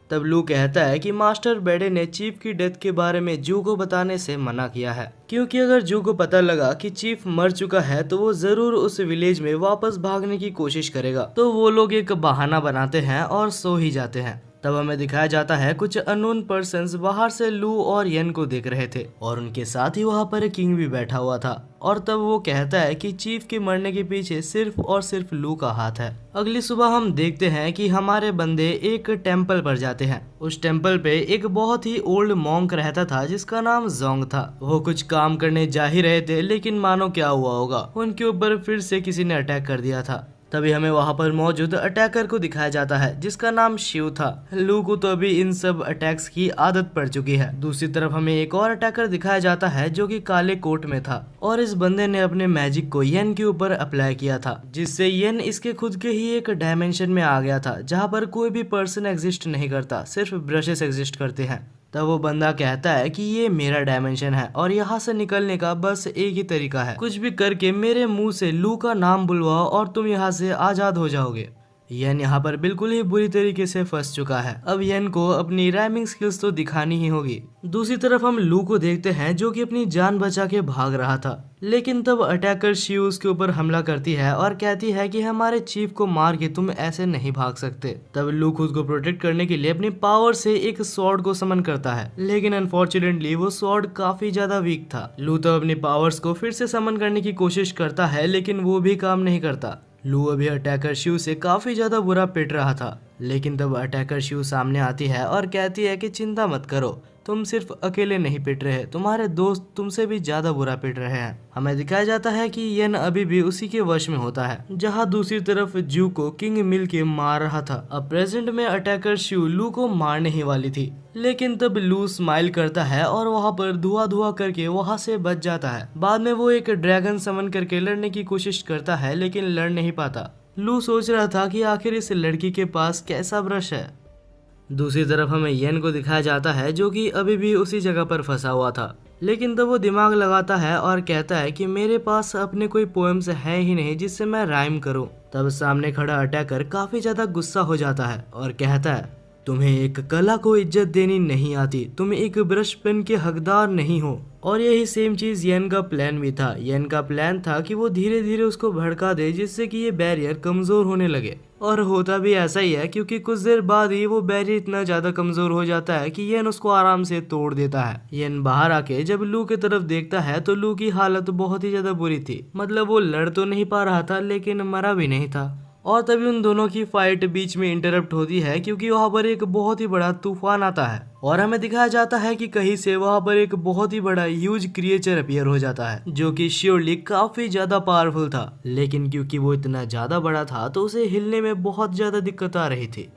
तब लू कहता है कि मास्टर बैडी ने चीफ की डेथ के बारे में जू को बताने से मना किया है, क्योंकि अगर जू को पता लगा कि चीफ मर चुका है तो वो जरूर उस विलेज में वापस भागने की कोशिश करेगा। तो वो लोग एक बहाना बनाते हैं और सो ही जाते हैं। तब हमें दिखाया जाता है कुछ अननोन पर्सन्स बाहर से लू और येन को देख रहे थे और उनके साथ ही वहाँ पर एक किंग भी बैठा हुआ था। और तब वो कहता है कि चीफ के मरने के पीछे सिर्फ और सिर्फ लू का हाथ है। अगली सुबह हम देखते हैं कि हमारे बंदे एक टेम्पल पर जाते हैं। उस टेम्पल पे एक बहुत ही ओल्ड मॉन्क रहता था जिसका नाम जोंग था। वो कुछ काम करने जा ही रहे थे लेकिन मानो क्या हुआ होगा, उनके ऊपर फिर से किसी ने अटैक कर दिया था। तभी हमें वहाँ पर मौजूद अटैकर को दिखाया जाता है जिसका नाम शिव था। लू को तो अभी इन सब अटैक्स की आदत पड़ चुकी है। दूसरी तरफ हमें एक और अटैकर दिखाया जाता है जो कि काले कोट में था और इस बंदे ने अपने मैजिक को येन के ऊपर अप्लाई किया था, जिससे येन इसके खुद के ही एक डायमेंशन में आ गया था जहाँ पर कोई भी पर्सन एग्जिस्ट नहीं करता, सिर्फ ब्रशेस एग्जिस्ट करते हैं। तब वो बंदा कहता है कि ये मेरा डायमेंशन है और यहाँ से निकलने का बस एक ही तरीका है, कुछ भी करके मेरे मुंह से लू का नाम बुलवाओ और तुम यहाँ से आजाद हो जाओगे। येन यहाँ पर बिल्कुल ही बुरी तरीके से फंस चुका है। अब येन को अपनी राइमिंग स्किल्स तो दिखानी ही होगी। दूसरी तरफ हम लू को देखते हैं जो कि अपनी जान बचा के भाग रहा था, लेकिन तब अटैकर शिव उसके ऊपर हमला करती है और कहती है कि हमारे चीफ को मार के तुम ऐसे नहीं भाग सकते। तब लू खुद को प्रोटेक्ट करने के लिए अपनी पावर से एक स्वॉर्ड को समन करता है, लेकिन अनफॉर्चुनेटली वो स्वॉर्ड काफी ज्यादा वीक था। लू तब अपनी पावर्स को फिर से समन करने की कोशिश करता है लेकिन वो भी काम नहीं करता। लू अभी अटैकर शिव से काफी ज्यादा बुरा पिट रहा था, लेकिन तब अटैकर शिव सामने आती है और कहती है कि चिंता मत करो, तुम सिर्फ अकेले नहीं पिट रहे, तुम्हारे दोस्त तुमसे भी ज्यादा बुरा पिट रहे हैं। हमें दिखाया जाता है कि येन अभी भी उसी के वश में होता है, जहां दूसरी तरफ जू को किंग मिल के मार रहा था। अब प्रेजेंट में अटैकर शिव लू को मारने ही वाली थी, लेकिन तब लू स्माइल करता है और वहां पर धुआं धुआं करके वहां से बच जाता है। बाद में वो एक ड्रैगन समन करके लड़ने की कोशिश करता है लेकिन लड़ नहीं पाता। लू सोच रहा था कि आखिर इस लड़की के पास कैसा ब्रश है। दूसरी तरफ हमें येन को दिखाया जाता है जो कि अभी भी उसी जगह पर फंसा हुआ था, लेकिन तब वो दिमाग लगाता है और कहता है कि मेरे पास अपने कोई पोएम्स है ही नहीं जिससे मैं राइम करूं। तब सामने खड़ा अटैकर काफी ज्यादा गुस्सा हो जाता है और कहता है तुम्हें एक कला को इज्जत देनी नहीं आती, तुम एक ब्रश पेन के हकदार नहीं हो। और यही सेम चीज येन का प्लान भी था। येन का प्लान था कि वो धीरे धीरे उसको भड़का दे जिससे कि ये बैरियर कमजोर होने लगे, और होता भी ऐसा ही है क्योंकि कुछ देर बाद ही वो बैरियर इतना ज्यादा कमजोर हो जाता है कि येन उसको आराम से तोड़ देता है। येन बाहर आके जब लू की तरफ देखता है तो लू की हालत बहुत ही ज्यादा बुरी थी। मतलब वो लड़ तो नहीं पा रहा था लेकिन मरा भी नहीं था। और तभी उन दोनों की फाइट बीच में इंटरप्ट होती है क्योंकि वहाँ पर एक बहुत ही बड़ा तूफान आता है और हमें दिखाया जाता है कि कहीं से वहाँ पर एक बहुत ही बड़ा ह्यूज क्रिएचर अपीयर हो जाता है जो कि श्योरली काफी ज्यादा पावरफुल था, लेकिन क्योंकि वो इतना ज्यादा बड़ा था तो उसे हिलने में बहुत ज्यादा दिक्कत आ रही थी।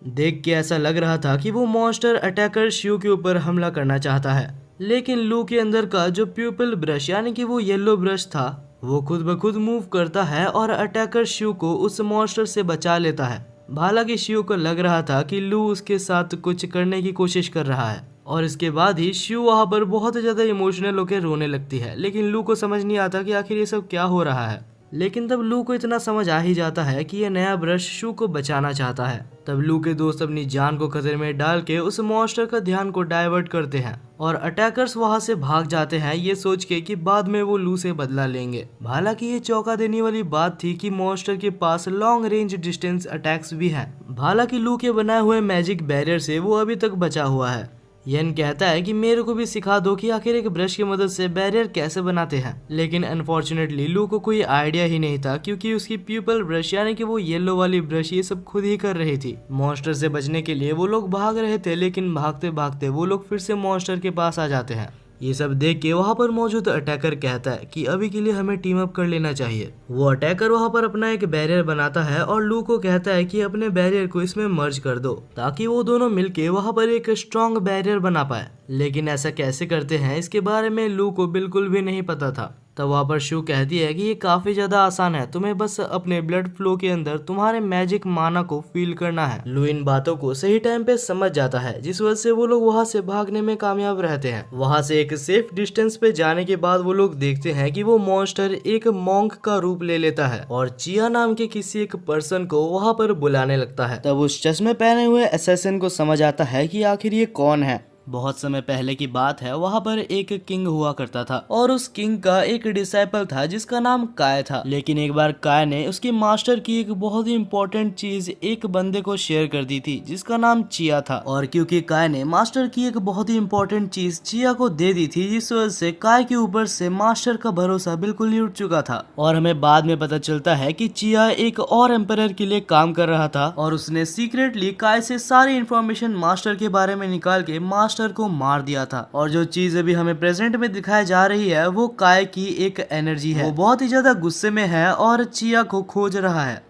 देख के ऐसा लग रहा था कि वो मॉन्स्टर अटैकर शिव के ऊपर हमला करना चाहता है, लेकिन लू के अंदर का जो प्यूपल ब्रश यानी कि वो येलो ब्रश था वो खुद ब खुद मूव करता है और अटैकर शिव को उस मॉन्स्टर से बचा लेता है। हालांकि शिव को लग रहा था कि लू उसके साथ कुछ करने की कोशिश कर रहा है और इसके बाद ही शिव वहाँ पर बहुत ज्यादा इमोशनल होकर रोने लगती है, लेकिन लू को समझ नहीं आता कि आखिर ये सब क्या हो रहा है। लेकिन तब लू को इतना समझ आ ही जाता है कि यह नया ब्रश शिव को बचाना चाहता है। तब लू के दोस्त अपनी जान को खतरे में डाल के उस मॉन्स्टर का ध्यान को डाइवर्ट करते हैं और अटैकर्स वहां से भाग जाते हैं ये सोच के कि बाद में वो लू से बदला लेंगे। हालांकि ये चौंका देने वाली बात थी कि मॉन्स्टर के पास लॉन्ग रेंज डिस्टेंस अटैक्स भी हैं। हालांकि लू के बनाए हुए मैजिक बैरियर से वो अभी तक बचा हुआ है। येन कहता है कि मेरे को भी सिखा दो कि आखिर एक ब्रश की मदद से बैरियर कैसे बनाते हैं, लेकिन अनफॉर्चुनेटली लू को कोई आइडिया ही नहीं था क्योंकि उसकी प्यूपल ब्रश यानी कि वो येलो वाली ब्रश ये सब खुद ही कर रही थी। मॉन्स्टर से बचने के लिए वो लोग भाग रहे थे, लेकिन भागते भागते वो लोग फिर से मॉन्स्टर के पास आ जाते हैं। ये सब देख के वहाँ पर मौजूद अटैकर कहता है कि अभी के लिए हमें टीम अप कर लेना चाहिए। वो अटैकर वहाँ पर अपना एक बैरियर बनाता है और लू को कहता है कि अपने बैरियर को इसमें मर्ज कर दो ताकि वो दोनों मिलके वहाँ पर एक स्ट्रॉन्ग बैरियर बना पाए। लेकिन ऐसा कैसे करते हैं इसके बारे में लू को बिल्कुल भी नहीं पता था। तब वहाँ पर शिव कहती है कि ये काफी ज्यादा आसान है, तुम्हें बस अपने ब्लड फ्लो के अंदर तुम्हारे मैजिक माना को फील करना है। लू इन बातों को सही टाइम पे समझ जाता है जिस वजह से वो लोग वहाँ से भागने में कामयाब रहते हैं। वहाँ से एक सेफ डिस्टेंस पे जाने के बाद वो लोग देखते हैं कि वो मॉन्स्टर एक मॉन्क का रूप ले लेता है और चिया नाम के किसी एक पर्सन को वहाँ पर बुलाने लगता है। तब उस चश्मे पहने हुए असैसिन को समझ आता है कि आखिर ये कौन है। बहुत समय पहले की बात है, वहाँ पर एक किंग हुआ करता था और उस किंग का एक डिसाइपल था जिसका नाम काय था। लेकिन एक बार काय ने उसके मास्टर की एक बहुत ही इम्पोर्टेंट चीज एक बंदे को शेयर कर दी थी जिसका नाम चिया था। और क्योंकि काय ने मास्टर की एक बहुत ही इम्पोर्टेंट चीज चिया को दे दी थी, जिस वजह से काय के ऊपर से मास्टर का भरोसा बिल्कुल ही उठ चुका था। और हमें बाद में पता चलता है कि चिया एक और एम्परर के लिए काम कर रहा था और उसने सीक्रेटली काय से सारी इन्फॉर्मेशन मास्टर के बारे में निकाल के मास्टर को मार दिया था। और जो चीज अभी हमें प्रेजेंट में दिखाई जा रही है वो काय की एक एनर्जी है। वो बहुत ही ज्यादा गुस्से में है और चिया को खोज रहा है।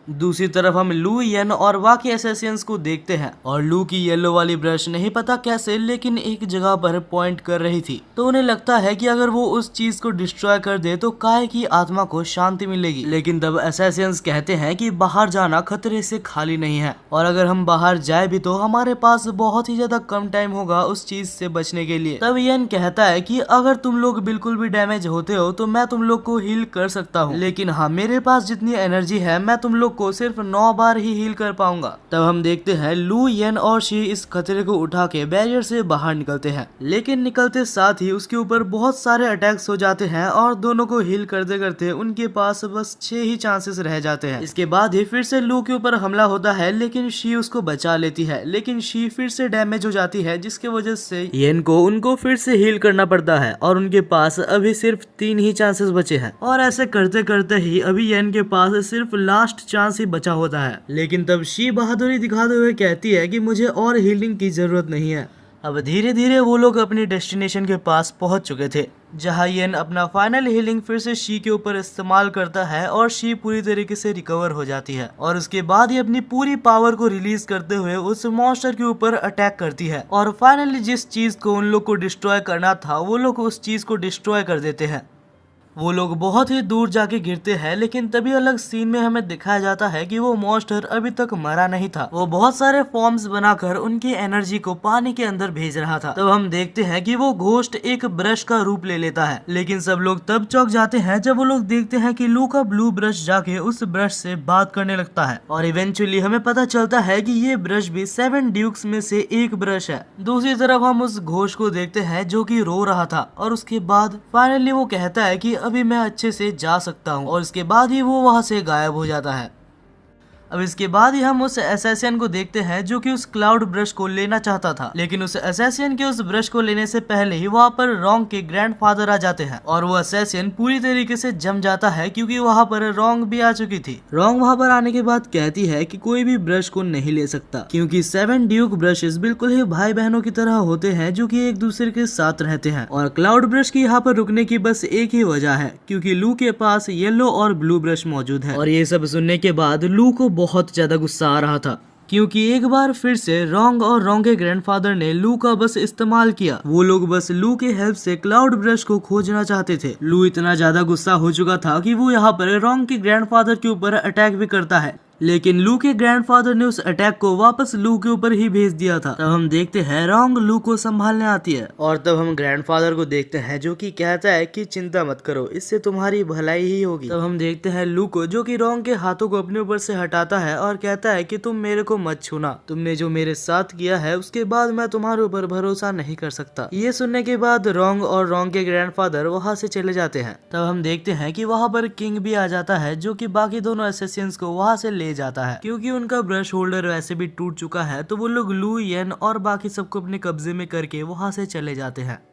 दूसरी तरफ हम लू, येन और बाकी असैसिन्स को देखते हैं और लू की येलो वाली ब्रश नहीं पता कैसे लेकिन एक जगह पर पॉइंट कर रही थी, तो उन्हें लगता है कि अगर वो उस चीज को डिस्ट्रॉय कर दे तो काय की आत्मा को शांति मिलेगी। लेकिन तब असैसिन्स कहते हैं कि बाहर जाना खतरे से खाली नहीं है और अगर हम बाहर जाए भी तो हमारे पास बहुत ही ज्यादा कम टाइम होगा उस चीज से बचने के लिए। तब येन कहता है कि अगर तुम लोग बिल्कुल भी डैमेज होते हो तो मैं तुम लोग को हील कर सकता हूँ, लेकिन हाँ मेरे पास जितनी एनर्जी है मैं तुम लोग को सिर्फ 9 बार ही हील कर पाऊंगा। तब हम देखते हैं लू, येन और शी इस खतरे को उठा के बैरियर से बाहर निकलते हैं, लेकिन निकलते साथ ही उसके ऊपर बहुत सारे अटैक्स हो जाते हैं और दोनों को हील करते करते उनके पास बस 6 ही चांसेस रह जाते हैं। इसके बाद ही फिर से लू के ऊपर हमला होता है, लेकिन शी उसको बचा लेती है, लेकिन शी फिर से डैमेज हो जाती है जिसकी वजह से येन को उनको फिर से हील करना पड़ता है और उनके पास अभी सिर्फ 3 ही चांसेस बचे हैं। और ऐसे करते करते ही अभी येन के पास सिर्फ लास्ट चांस ही बचा होता है। लेकिन तब शी बहादुरी दिखाते हुए कहती है कि मुझे और हीलिंग की जरूरत नहीं है। अब धीरे धीरे वो लोग अपनी डेस्टिनेशन के पास पहुंच चुके थे, जहां येन अपना फाइनल हीलिंग फिर से शी के ऊपर इस्तेमाल करता है और शी पूरी तरीके से रिकवर हो जाती है और उसके बाद ही अपनी पूरी पावर को रिलीज करते हुए उस मॉन्स्टर के ऊपर अटैक करती है और फाइनली जिस चीज को उन लोग को डिस्ट्रॉय करना था वो लोग उस चीज को डिस्ट्रॉय कर देते हैं। वो लोग बहुत ही दूर जाके गिरते हैं, लेकिन तभी अलग सीन में हमें दिखाया जाता है कि वो मॉन्स्टर अभी तक मरा नहीं था। वो बहुत सारे फॉर्म्स बनाकर उनकी एनर्जी को पानी के अंदर भेज रहा था। तब हम देखते हैं कि वो घोस्ट एक ब्रश का रूप ले लेता है, लेकिन सब लोग तब चौंक जाते हैं जब वो लोग देखते हैं कि लू का ब्लू ब्रश जाके उस ब्रश से बात करने लगता है और इवेंचुअली हमें पता चलता है कि ये ब्रश भी 7 ड्यूक्स में से एक ब्रश है। दूसरी तरफ हम उस घोस्ट को देखते हैं जो कि रो रहा था और उसके बाद फाइनली वो कहता है कि अभी मैं अच्छे से जा सकता हूँ और उसके बाद ही वो वहाँ से गायब हो जाता है। अब इसके बाद ही हम उस असैसिन को देखते हैं जो कि उस क्लाउड ब्रश को लेना चाहता था, लेकिन उस असैसिन के उस ब्रश को लेने से पहले ही वहाँ पर रोंग के ग्रैंडफादर आ जाते हैं और वो असैसिन पूरी तरीके से जम जाता है क्योंकि वहाँ पर रोंग भी आ चुकी थी। रोंग वहाँ पर आने के बाद कहती है कि कोई भी ब्रश को नहीं ले सकता क्योंकि 7 ड्यूक ब्रशेस बिल्कुल ही भाई बहनों की तरह होते हैं जो कि एक दूसरे के साथ रहते हैं। और क्लाउड ब्रश की यहाँ पर रुकने की बस एक ही वजह है क्योंकि लू के पास येलो और ब्लू ब्रश मौजूद है। और ये सब सुनने के बाद लू को बहुत ज्यादा गुस्सा आ रहा था क्योंकि एक बार फिर से रोंग और रोंग के ग्रैंडफादर ने लू का बस इस्तेमाल किया। वो लोग बस लू के हेल्प से क्लाउड ब्रश को खोजना चाहते थे। लू इतना ज्यादा गुस्सा हो चुका था कि वो यहाँ पर रोंग के ग्रैंडफादर के ऊपर अटैक भी करता है, लेकिन लू के ग्रैंडफादर ने उस अटैक को वापस लू के ऊपर ही भेज दिया था। तब हम देखते हैं रोंग लू को संभालने आती है और तब हम ग्रैंडफादर को देखते हैं जो कि कहता है कि चिंता मत करो, इससे तुम्हारी भलाई ही होगी। तब हम देखते हैं लू को जो कि रोंग के हाथों को अपने ऊपर से हटाता है और कहता है कि तुम मेरे को मत छूना, तुमने जो मेरे साथ किया है उसके बाद मैं तुम्हारे ऊपर भरोसा नहीं कर सकता। ये सुनने के बाद रोंग और रोंग के ग्रैंडफादर वहाँ से चले जाते हैं। तब हम देखते हैं कि वहाँ पर किंग भी आ जाता है जो कि बाकी दोनों असैसिन्स को वहाँ से ले जाता है क्योंकि उनका ब्रश होल्डर वैसे भी टूट चुका है। तो वो लोग लू, येन और बाकी सबको अपने कब्जे में करके वहां से चले जाते हैं।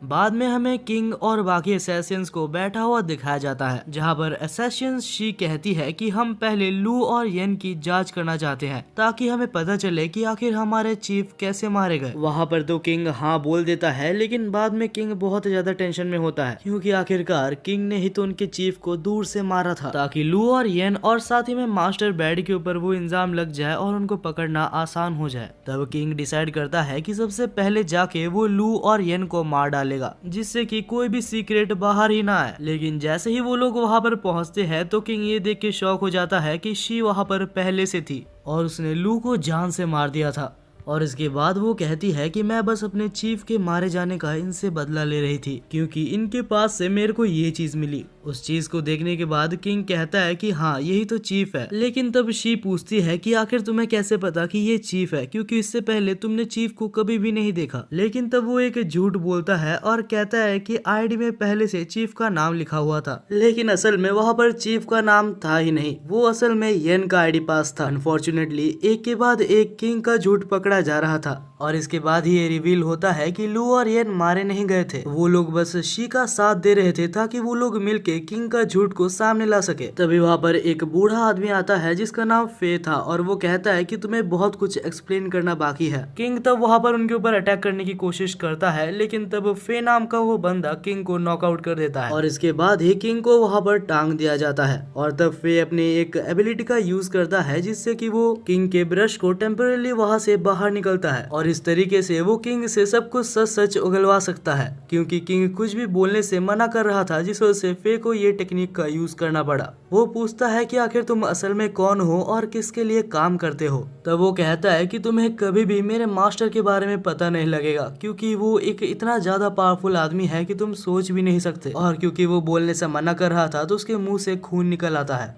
बाद में हमें किंग और बाकी असैसिन्स को बैठा हुआ दिखाया जाता है जहां पर असैसिन शी कहती है कि हम पहले लू और येन की जांच करना चाहते हैं ताकि हमें पता चले कि आखिर हमारे चीफ कैसे मारे गए। वहां पर तो किंग हाँ बोल देता है, लेकिन बाद में किंग बहुत ज्यादा टेंशन में होता है क्योंकि आखिरकार किंग ने ही तो उनके चीफ को दूर से मारा था ताकि लू और येन और साथ ही में मास्टर बैड के ऊपर वो इल्जाम लग जाए और उनको पकड़ना आसान हो जाए। तब किंग डिसाइड करता है कि सबसे पहले जाके वो लू और येन को मार डाले जिससे कि कोई भी सीक्रेट बाहर ही ना आए। लेकिन जैसे ही वो लोग वहां पर पहुंचते हैं तो किंग ये देख के शॉक हो जाता है कि शी वहां पर पहले से थी और उसने लू को जान से मार दिया था। और इसके बाद वो कहती है कि मैं बस अपने चीफ के मारे जाने का इनसे बदला ले रही थी क्योंकि इनके पास से मेरे को ये चीज मिली। उस चीज को देखने के बाद किंग कहता है कि हाँ यही तो चीफ है। लेकिन तब शी पूछती है कि आखिर तुम्हें कैसे पता कि ये चीफ है क्योंकि इससे पहले तुमने चीफ को कभी भी नहीं देखा। लेकिन तब वो एक झूठ बोलता है और कहता है कि आईडी में पहले से चीफ का नाम लिखा हुआ था, लेकिन असल में वहाँ पर चीफ का नाम था ही नहीं, वो असल में येन का आईडी पास था। अनफॉर्चुनेटली एक के बाद एक किंग का झूठ पकड़ा जा रहा था और इसके बाद ही ये रिवील होता है कि लू और येन मारे नहीं गए थे, वो लोग बस शी का साथ दे रहे थे ताकि वो लोग मिलके किंग का झूठ को सामने ला सके। तभी वहाँ पर एक बूढ़ा आदमी आता है जिसका नाम फे था और वो कहता है कि तुम्हें बहुत कुछ एक्सप्लेन करना बाकी है। किंग तब वहाँ पर उनके ऊपर अटैक करने की कोशिश करता है, लेकिन तब फे नाम का वो बंदा किंग को नॉकआउट कर देता है और इसके बाद ही किंग को वहाँ पर टांग दिया जाता है। और तब फे अपनी एक एबिलिटी का यूज करता है जिससे कि वो किंग के ब्रश को टेम्पररी वहाँ से बाहर निकलता है और इस तरीके से वो किंग से सब कुछ सच सच उगलवा सकता है क्योंकि किंग कुछ भी बोलने से मना कर रहा था, जिस वजह से फे को ये टेक्निक का यूज करना पड़ा। वो पूछता है कि आखिर तुम असल में कौन हो और किसके लिए काम करते हो। तब वो कहता है कि तुम्हें कभी भी मेरे मास्टर के बारे में पता नहीं लगेगा क्योंकि वो एक इतना ज्यादा पावरफुल आदमी है कि तुम सोच भी नहीं सकते। और क्योंकि वो बोलने से मना कर रहा था तो उसके मुंह से खून निकल आता है।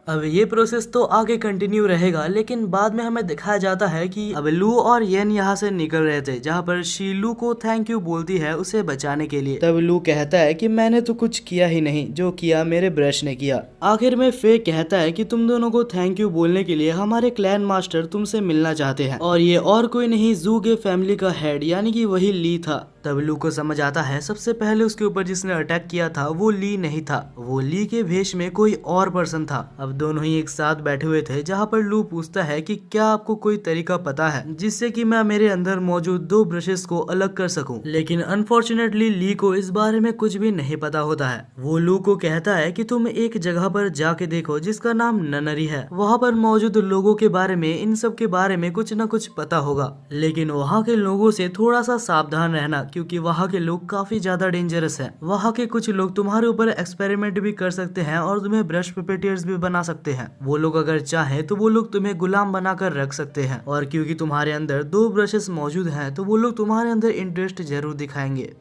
अब ये प्रोसेस तो आगे कंटिन्यू रहेगा, लेकिन बाद में हमें दिखाया जाता है कि अब लू और येन यहाँ से निकल रहे थे जहाँ पर शी लू को थैंक यू बोलती है उसे बचाने के लिए। तब लू कहता है कि मैंने तो कुछ किया ही नहीं, जो किया मेरे ब्रश ने किया। आखिर में फे कहता है कि तुम दोनों को थैंक यू बोलने के लिए हमारे क्लैन मास्टर तुमसे मिलना चाहते हैं और ये और कोई नहीं जू के फैमिली का हेड यानी कि वही ली था। तब लू को समझ आता है सबसे पहले उसके ऊपर जिसने अटैक किया था वो ली नहीं था, वो ली के भेष में कोई और पर्सन था। अब दोनों ही एक साथ बैठे हुए थे जहाँ पर लू पूछता है कि क्या आपको कोई तरीका पता है जिससे कि मैं मेरे अंदर मौजूद 2 ब्रशेस को अलग कर सकूं। लेकिन अनफॉर्चुनेटली ली को इस बारे में कुछ भी नहीं पता होता है। वो लू को कहता है कि तुम एक जगह पर जाके देखो जिसका नाम ननरी है, वहाँ पर मौजूद लोगों के बारे में इन सब के बारे में कुछ न कुछ पता होगा, लेकिन वहाँ के लोगों से थोड़ा सा सावधान रहना क्योंकि वहाँ के लोग काफी ज्यादा डेंजरस हैं। वहाँ के कुछ लोग तुम्हारे ऊपर एक्सपेरिमेंट भी कर सकते हैं और तुम्हें ब्रश पेपेटियर्स भी बना सकते हैं। वो लोग अगर चाहे तो वो लोग तुम्हें गुलाम बनाकर रख सकते हैं और क्योंकि तुम्हारे अंदर 2 ब्रशेस मौजूद हैं तो वो लोग तुम्हारे अंदर इंटरेस्ट जरूर दिखाएंगे।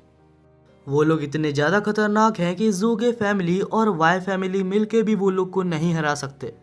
वो लोग इतने ज्यादा खतरनाक हैं कि जू के फैमिली और वाई फैमिली मिलके भी वो लोग को नहीं हरा सकते।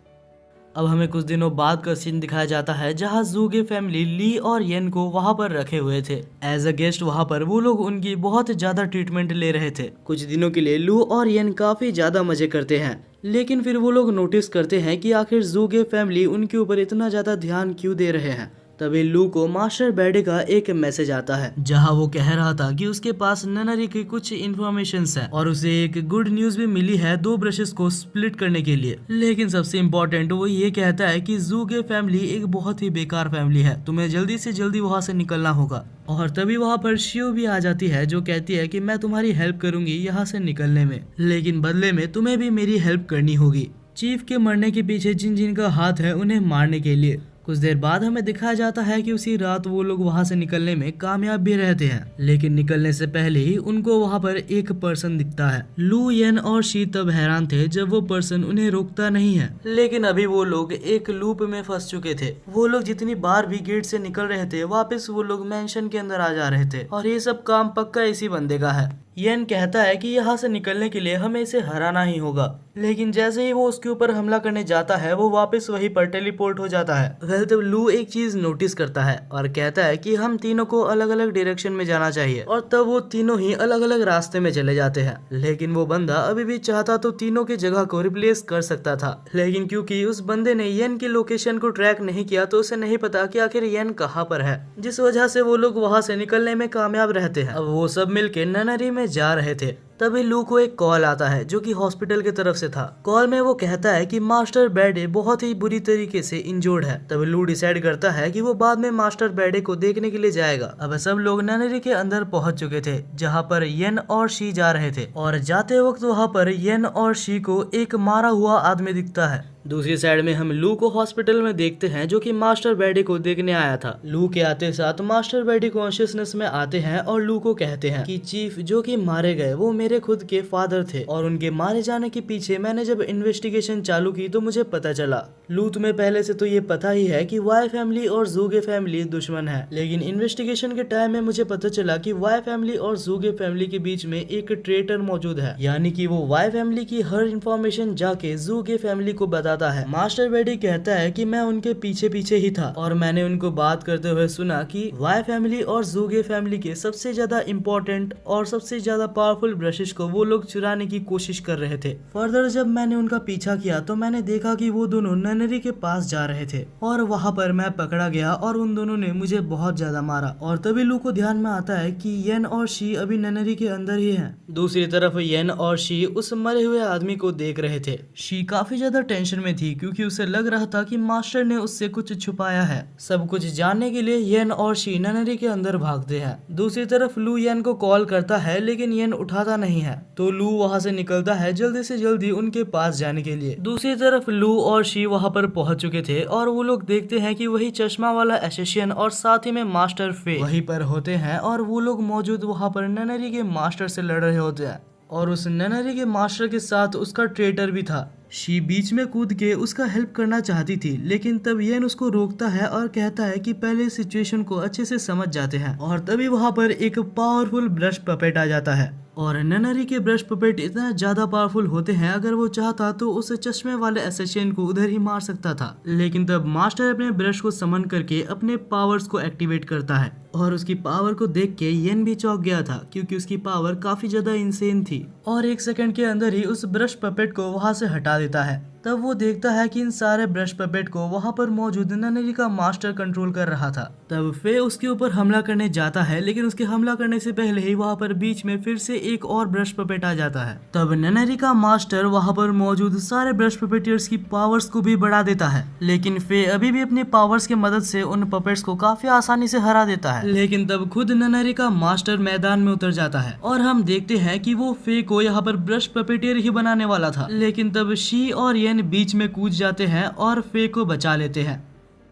अब हमें कुछ दिनों बाद का सीन दिखाया जाता है जहाँ जू की फैमिली ली और येन को वहाँ पर रखे हुए थे एज अ गेस्ट। वहाँ पर वो लोग उनकी बहुत ज्यादा ट्रीटमेंट ले रहे थे। कुछ दिनों के लिए लू और येन काफी ज्यादा मजे करते हैं, लेकिन फिर वो लोग नोटिस करते हैं कि आखिर जू के फैमिली उनके ऊपर इतना ज्यादा ध्यान क्यों दे रहे हैं। तभी लू को मास्टर बैडे का एक मैसेज आता है जहां वो कह रहा था कि उसके पास ननरी की कुछ इन्फॉर्मेशन है और उसे एक गुड न्यूज भी मिली है 2 ब्रशेस को स्प्लिट करने के लिए। लेकिन सबसे इम्पोर्टेंट वो ये कहता है कि जू के फैमिली एक बहुत ही बेकार फैमिली है, तुम्हें जल्दी से जल्दी वहाँ से निकलना होगा। और तभी वहाँ पर शिव भी आ जाती है जो कहती है कि मैं तुम्हारी हेल्प करूंगी यहाँ से निकलने में, लेकिन बदले में तुम्हें भी मेरी हेल्प करनी होगी। चीफ के मरने के पीछे जिन जिन का हाथ है उन्हें मारने के लिए। कुछ देर बाद हमें दिखाया जाता है कि उसी रात वो लोग वहाँ से निकलने में कामयाब भी रहते हैं, लेकिन निकलने से पहले ही उनको वहाँ पर एक पर्सन दिखता है। लू, येन और शी तब हैरान थे जब वो पर्सन उन्हें रोकता नहीं है, लेकिन अभी वो लोग एक लूप में फंस चुके थे। वो लोग जितनी बार भी गेट से निकल रहे थे वापस वो लोग मेंशन के अंदर आ जा रहे थे और ये सब काम पक्का इसी बंदे का है। येन कहता है कि यहाँ से निकलने के लिए हमें इसे हराना ही होगा, लेकिन जैसे ही वो उसके ऊपर हमला करने जाता है वो वापस वहीं पर टेलीपोर्ट हो जाता है। वेल तब लू एक चीज नोटिस करता है और कहता है कि हम तीनों को अलग अलग डायरेक्शन में जाना चाहिए और तब वो तीनों ही अलग अलग रास्ते में चले जाते हैं। लेकिन वो बंदा अभी भी चाहता तो तीनों की जगह को रिप्लेस कर सकता था, लेकिन क्योंकि उस बंदे ने येन की लोकेशन को ट्रैक नहीं किया तो उसे नहीं पता कि आखिर येन कहाँ पर है, जिस वजह से वो लोग वहाँ से निकलने में कामयाब रहते हैं। अब वो सब मिलके ननरी में जा रहे थे तभी लू को एक कॉल आता है जो कि हॉस्पिटल की तरफ से था। कॉल में वो कहता है कि मास्टर बैडे बहुत ही बुरी तरीके से इंजर्ड है। तभी लू डिसाइड करता है कि वो बाद में मास्टर बैडे को देखने के लिए जाएगा। अब सब लोग ननरी के अंदर पहुंच चुके थे जहां पर येन और शी जा रहे थे और जाते वक्त वहां पर येन और शी को एक मारा हुआ आदमी दिखता है। दूसरी साइड में हम लू को हॉस्पिटल में देखते हैं जो कि मास्टर बैडी को देखने आया था। लू के आते साथ मास्टर बैडी कॉन्शियसनेस में आते हैं और लू को कहते हैं कि चीफ जो कि मारे गए वो मेरे खुद के फादर थे और उनके मारे जाने के पीछे मैंने जब इन्वेस्टिगेशन चालू की तो मुझे पता चला। लू तुम्हें पहले से तो ये पता ही है कि वाई फैमिली और जू के फैमिली दुश्मन है, लेकिन इन्वेस्टिगेशन के टाइम में मुझे पता चला कि वाई फैमिली और जू के फैमिली के बीच में एक ट्रेटर मौजूद है, यानी कि वो वाई फैमिली की हर इंफॉर्मेशन जाके जू के फैमिली को बताता है। मास्टर बेडी कहता है कि मैं उनके पीछे पीछे ही था और मैंने उनको बात करते हुए सुना कि वाई फैमिली और जू के फैमिली के सबसे ज्यादा इम्पोर्टेंट और सबसे ज्यादा पावरफुल ब्रशेस को वो लोग चुराने की कोशिश कर रहे थे। फर्दर जब मैंने उनका पीछा किया तो मैंने देखा कि वो दोनों ननरी के पास जा रहे थे और वहाँ पर मैं पकड़ा गया और उन दोनों ने मुझे बहुत ज्यादा मारा। और तभी लू को ध्यान में आता है कि येन और शी अभी ननरी के अंदर ही हैं। दूसरी तरफ येन और शी उस मरे हुए आदमी को देख रहे थे। शी काफी ज्यादा टेंशन में थी क्योंकि उसे लग रहा था कि मास्टर ने उससे कुछ छुपाया है। सब कुछ जानने के लिए येन और शी ननरी के अंदर भागते हैं। दूसरी तरफ लू येन को कॉल करता है लेकिन येन उठाता नहीं है, तो लू वहाँ से निकलता है जल्दी से जल्दी उनके पास जाने के लिए। दूसरी तरफ लू और शी वहाँ पर पहुंच चुके थे और वो लोग देखते हैं कि वही चश्मा वाला एसेसियन और साथ ही में मास्टर फे वहीं पर होते हैं और वो लोग मौजूद वहाँ पर ननरी के मास्टर से लड़ रहे होते हैं और उस ननरी के मास्टर के साथ उसका ट्रेटर भी था। शी बीच में कूद के उसका हेल्प करना चाहती थी, लेकिन तब येन उसको रोकता है और कहता है कि पहले सिचुएशन को अच्छे से समझ जाते हैं। और तभी वहाँ पर एक पावरफुल ब्रश पपेट आ जाता है और ननरी के ब्रश पपेट इतना ज्यादा पावरफुल होते हैं अगर वो चाहता तो उस चश्मे वाले एसेसियन को उधर ही मार सकता था। लेकिन तब मास्टर अपने ब्रश को समन करके अपने पावर्स को एक्टिवेट करता है और उसकी पावर को देख के येन भी चौंक गया था क्योंकि उसकी पावर काफी ज्यादा इंसेन थी और 1 सेकंड के अंदर ही उस ब्रश पपेट को वहाँ से हटा देता है। तब वो देखता है कि इन सारे ब्रश पपेट को वहाँ पर मौजूद ननरी का मास्टर कंट्रोल कर रहा था। तब फे उसके ऊपर हमला करने जाता है, लेकिन उसके हमला करने से पहले ही वहाँ पर बीच में फिर से एक और ब्रश पपेट आ जाता है। तब ननरी का मास्टर वहाँ पर मौजूद सारे ब्रश पपेटियर्स की पावर्स को भी बढ़ा देता है, लेकिन फे अभी भी अपनी पावर्स की मदद से उन पपेट्स को काफी आसानी से हरा देता है। लेकिन तब खुद ननरी का मास्टर मैदान में उतर जाता है और हम देखते हैं कि वो फे को यहाँ पर ब्रश पपेटियर ही बनाने वाला था, लेकिन तब शी और येन बीच में कूद जाते हैं और फे को बचा लेते हैं।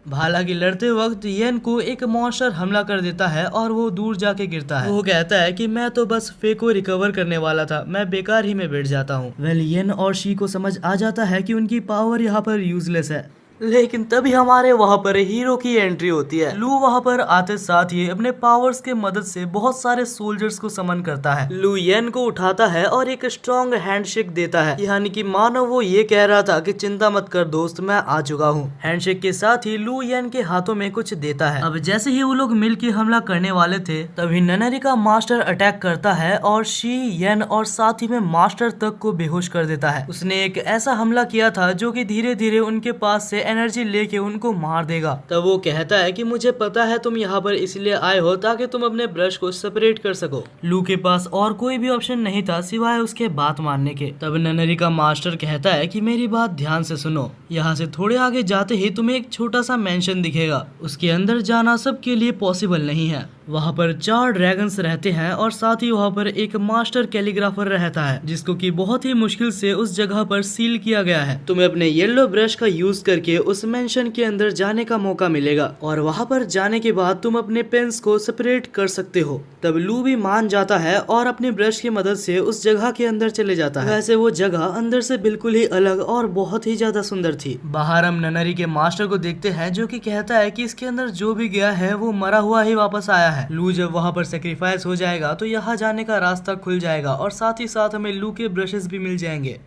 हालांकि लड़ते वक्त येन को एक मॉन्स्टर हमला कर देता है और वो दूर जाके गिरता है। वो कहता है कि मैं तो बस फे को रिकवर करने वाला था, मैं बेकार ही में बैठ जाता हूँ। वेल येन और शी को समझ आ जाता है कि उनकी पावर यहाँ पर यूजलेस है लेकिन तभी हमारे वहाँ पर हीरो की एंट्री होती है। लू वहाँ पर आते साथ ही अपने पावर्स के मदद से बहुत सारे सोल्जर्स को समन करता है। लू येन को उठाता है और एक स्ट्रॉन्ग हैंडशेक देता है, यानी कि मानो वो ये कह रहा था कि चिंता मत कर दोस्त, मैं आ चुका हूँ। हैंडशेक के साथ ही लू येन के हाथों में कुछ देता है। अब जैसे ही वो लोग मिलकर हमला करने वाले थे तभी ननरी का मास्टर अटैक करता है और शी, येन और साथ ही में मास्टर तक को बेहोश कर देता है। उसने एक ऐसा हमला किया था जो कि धीरे धीरे उनके पास से एनर्जी लेके उनको मार देगा। तब वो कहता है कि मुझे पता है तुम यहाँ पर इसलिए आए हो ताकि तुम अपने ब्रश को सेपरेट कर सको। लू के पास और कोई भी ऑप्शन नहीं था सिवाय उसके बात मानने के। तब ननरी का मास्टर कहता है कि मेरी बात ध्यान से सुनो, यहाँ से थोड़े आगे जाते ही तुम्हें एक छोटा सा मेंशन दिखेगा, उसके अंदर जाना सबके लिए पॉसिबल नहीं है। वहाँ पर 4 ड्रैगन्स रहते हैं और साथ ही वहाँ पर एक मास्टर कैलीग्राफर रहता है जिसको कि बहुत ही मुश्किल से उस जगह पर सील किया गया है। तुम्हें अपने येलो ब्रश का यूज करके उस मेंशन के अंदर जाने का मौका मिलेगा और वहाँ पर जाने के बाद तुम अपने पेन्स को सेपरेट कर सकते हो। तब लू भी मान जाता है और अपनी ब्रश की मदद से उस जगह के अंदर चले जाता है। वैसे वो जगह अंदर से बिल्कुल ही अलग और बहुत ही ज्यादा सुंदर थी। बाहर हम ननरी के मास्टर को देखते हैं जो कि कहता है कि इसके अंदर जो भी गया है वो मरा हुआ ही वापस आया है। लू जब वहाँ पर सेक्रीफाइस हो जाएगा तो यहाँ जाने का रास्ता खुल जाएगा और साथ ही साथ हमें लू के ब्रशेस भी मिल जाएंगे।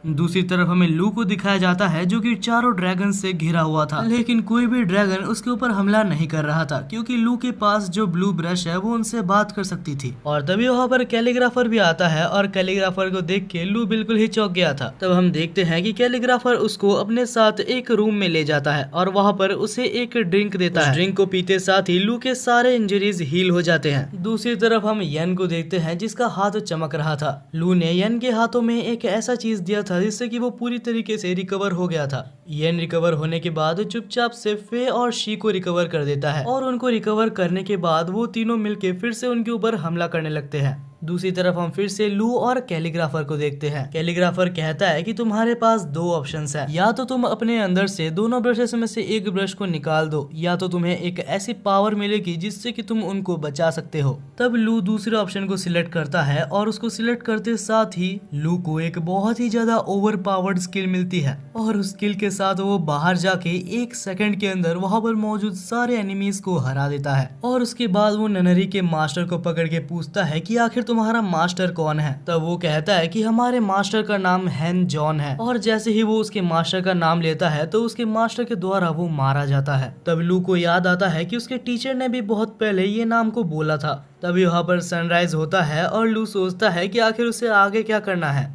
दूसरी तरफ हमें लू को दिखाया जाता है जो कि 4 ड्रैगन से घिरा हुआ था, लेकिन कोई भी ड्रैगन उसके ऊपर हमला नहीं कर रहा था क्योंकि लू के पास जो ब्लू ब्रश है वो उनसे बात कर सकती थी। और तभी वहाँ पर कैलीग्राफर भी आता है और कैलीग्राफर को देख के लू बिल्कुल ही चौंक गया था। तब हम देखते हैं कि कैलीग्राफर उसको अपने साथ एक रूम में ले जाता है और वहाँ पर उसे एक ड्रिंक देता है। ड्रिंक को पीते साथ ही लू के सारे इंजरीज हील हो जाते हैं। दूसरी तरफ हम येन को देखते हैं जिसका हाथ चमक रहा था। लू ने येन के हाथों में एक ऐसा चीज दिया था जिससे कि वो पूरी तरीके से रिकवर हो गया था। येन रिकवर होने के बाद चुपचाप से फे और शी को रिकवर कर देता है और उनको रिकवर करने के बाद वो तीनों मिलके फिर से उनके ऊपर हमला करने लगते हैं। दूसरी तरफ हम फिर से लू और कैलीग्राफर को देखते हैं। कैलीग्राफर कहता है कि तुम्हारे पास 2 ऑप्शंस हैं, या तो तुम अपने अंदर से दोनों ब्रशेस में से एक ब्रश को निकाल दो या तो तुम्हें एक ऐसी पावर मिलेगी जिससे कि तुम उनको बचा सकते हो। तब लू दूसरे ऑप्शन को सिलेक्ट करता है और उसको सिलेक्ट करते साथ ही लू को एक बहुत ही ज्यादा ओवर पावर्ड स्किल मिलती है और उस स्किल के साथ वो बाहर जाके 1 सेकंड के अंदर वहां पर मौजूद सारे एनिमीज को हरा देता है। और उसके बाद वो ननरी के मास्टर को पकड़ के पूछता है कि आखिर तुम्हारा मास्टर कौन है। तब वो कहता है कि हमारे मास्टर का नाम हैन जॉन है। और जैसे ही वो उसके मास्टर का नाम लेता है तो उसके मास्टर के द्वारा वो मारा जाता है। तब लू को याद आता है कि उसके टीचर ने भी बहुत पहले ये नाम को बोला था। तभी वहाँ पर सनराइज होता है और लू सोचता है कि आखिर उसे आगे क्या करना है।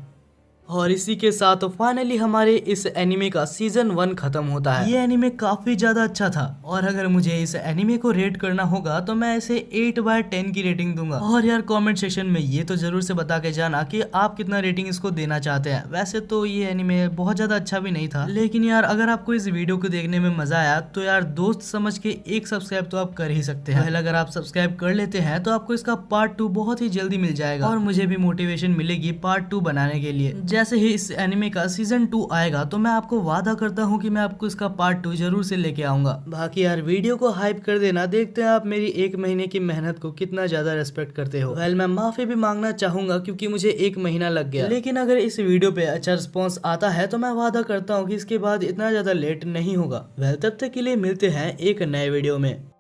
और इसी के साथ फाइनली हमारे इस एनिमे का सीजन 1 खत्म होता है। ये एनिमे काफी ज्यादा अच्छा था और अगर मुझे इस एनिमे को रेट करना होगा तो मैं इसे 8/10 की रेटिंग दूंगा। और यार कमेंट सेक्शन में ये तो जरूर से बता के जाना कि आप कितना रेटिंग इसको देना चाहते हैं। वैसे तो ये एनिमे बहुत ज्यादा अच्छा भी नहीं था, लेकिन यार अगर आपको इस वीडियो को देखने में मजा आया तो यार दोस्त समझ के एक सब्सक्राइब तो आप कर ही सकते हैं। अगर आप सब्सक्राइब कर लेते हैं तो आपको इसका पार्ट 2 बहुत ही जल्दी मिल जाएगा और मुझे भी मोटिवेशन मिलेगी पार्ट 2 बनाने के लिए। जैसे ही इस एनिमे का सीजन 2 आएगा तो मैं आपको वादा करता हूँ कि मैं आपको इसका पार्ट 2 जरूर से लेके आऊंगा। बाकी यार वीडियो को हाइप कर देना, देखते हैं आप मेरी 1 महीने की मेहनत को कितना ज्यादा रेस्पेक्ट करते हो। वेल मैं माफी भी मांगना चाहूंगा क्योंकि मुझे 1 महीना लग गया, लेकिन अगर इस वीडियो पे अच्छा रिस्पॉन्स आता है तो मैं वादा करता हूँ कि इसके बाद इतना ज्यादा लेट नहीं होगा। वेल तब तक के लिए मिलते हैं एक नए वीडियो में।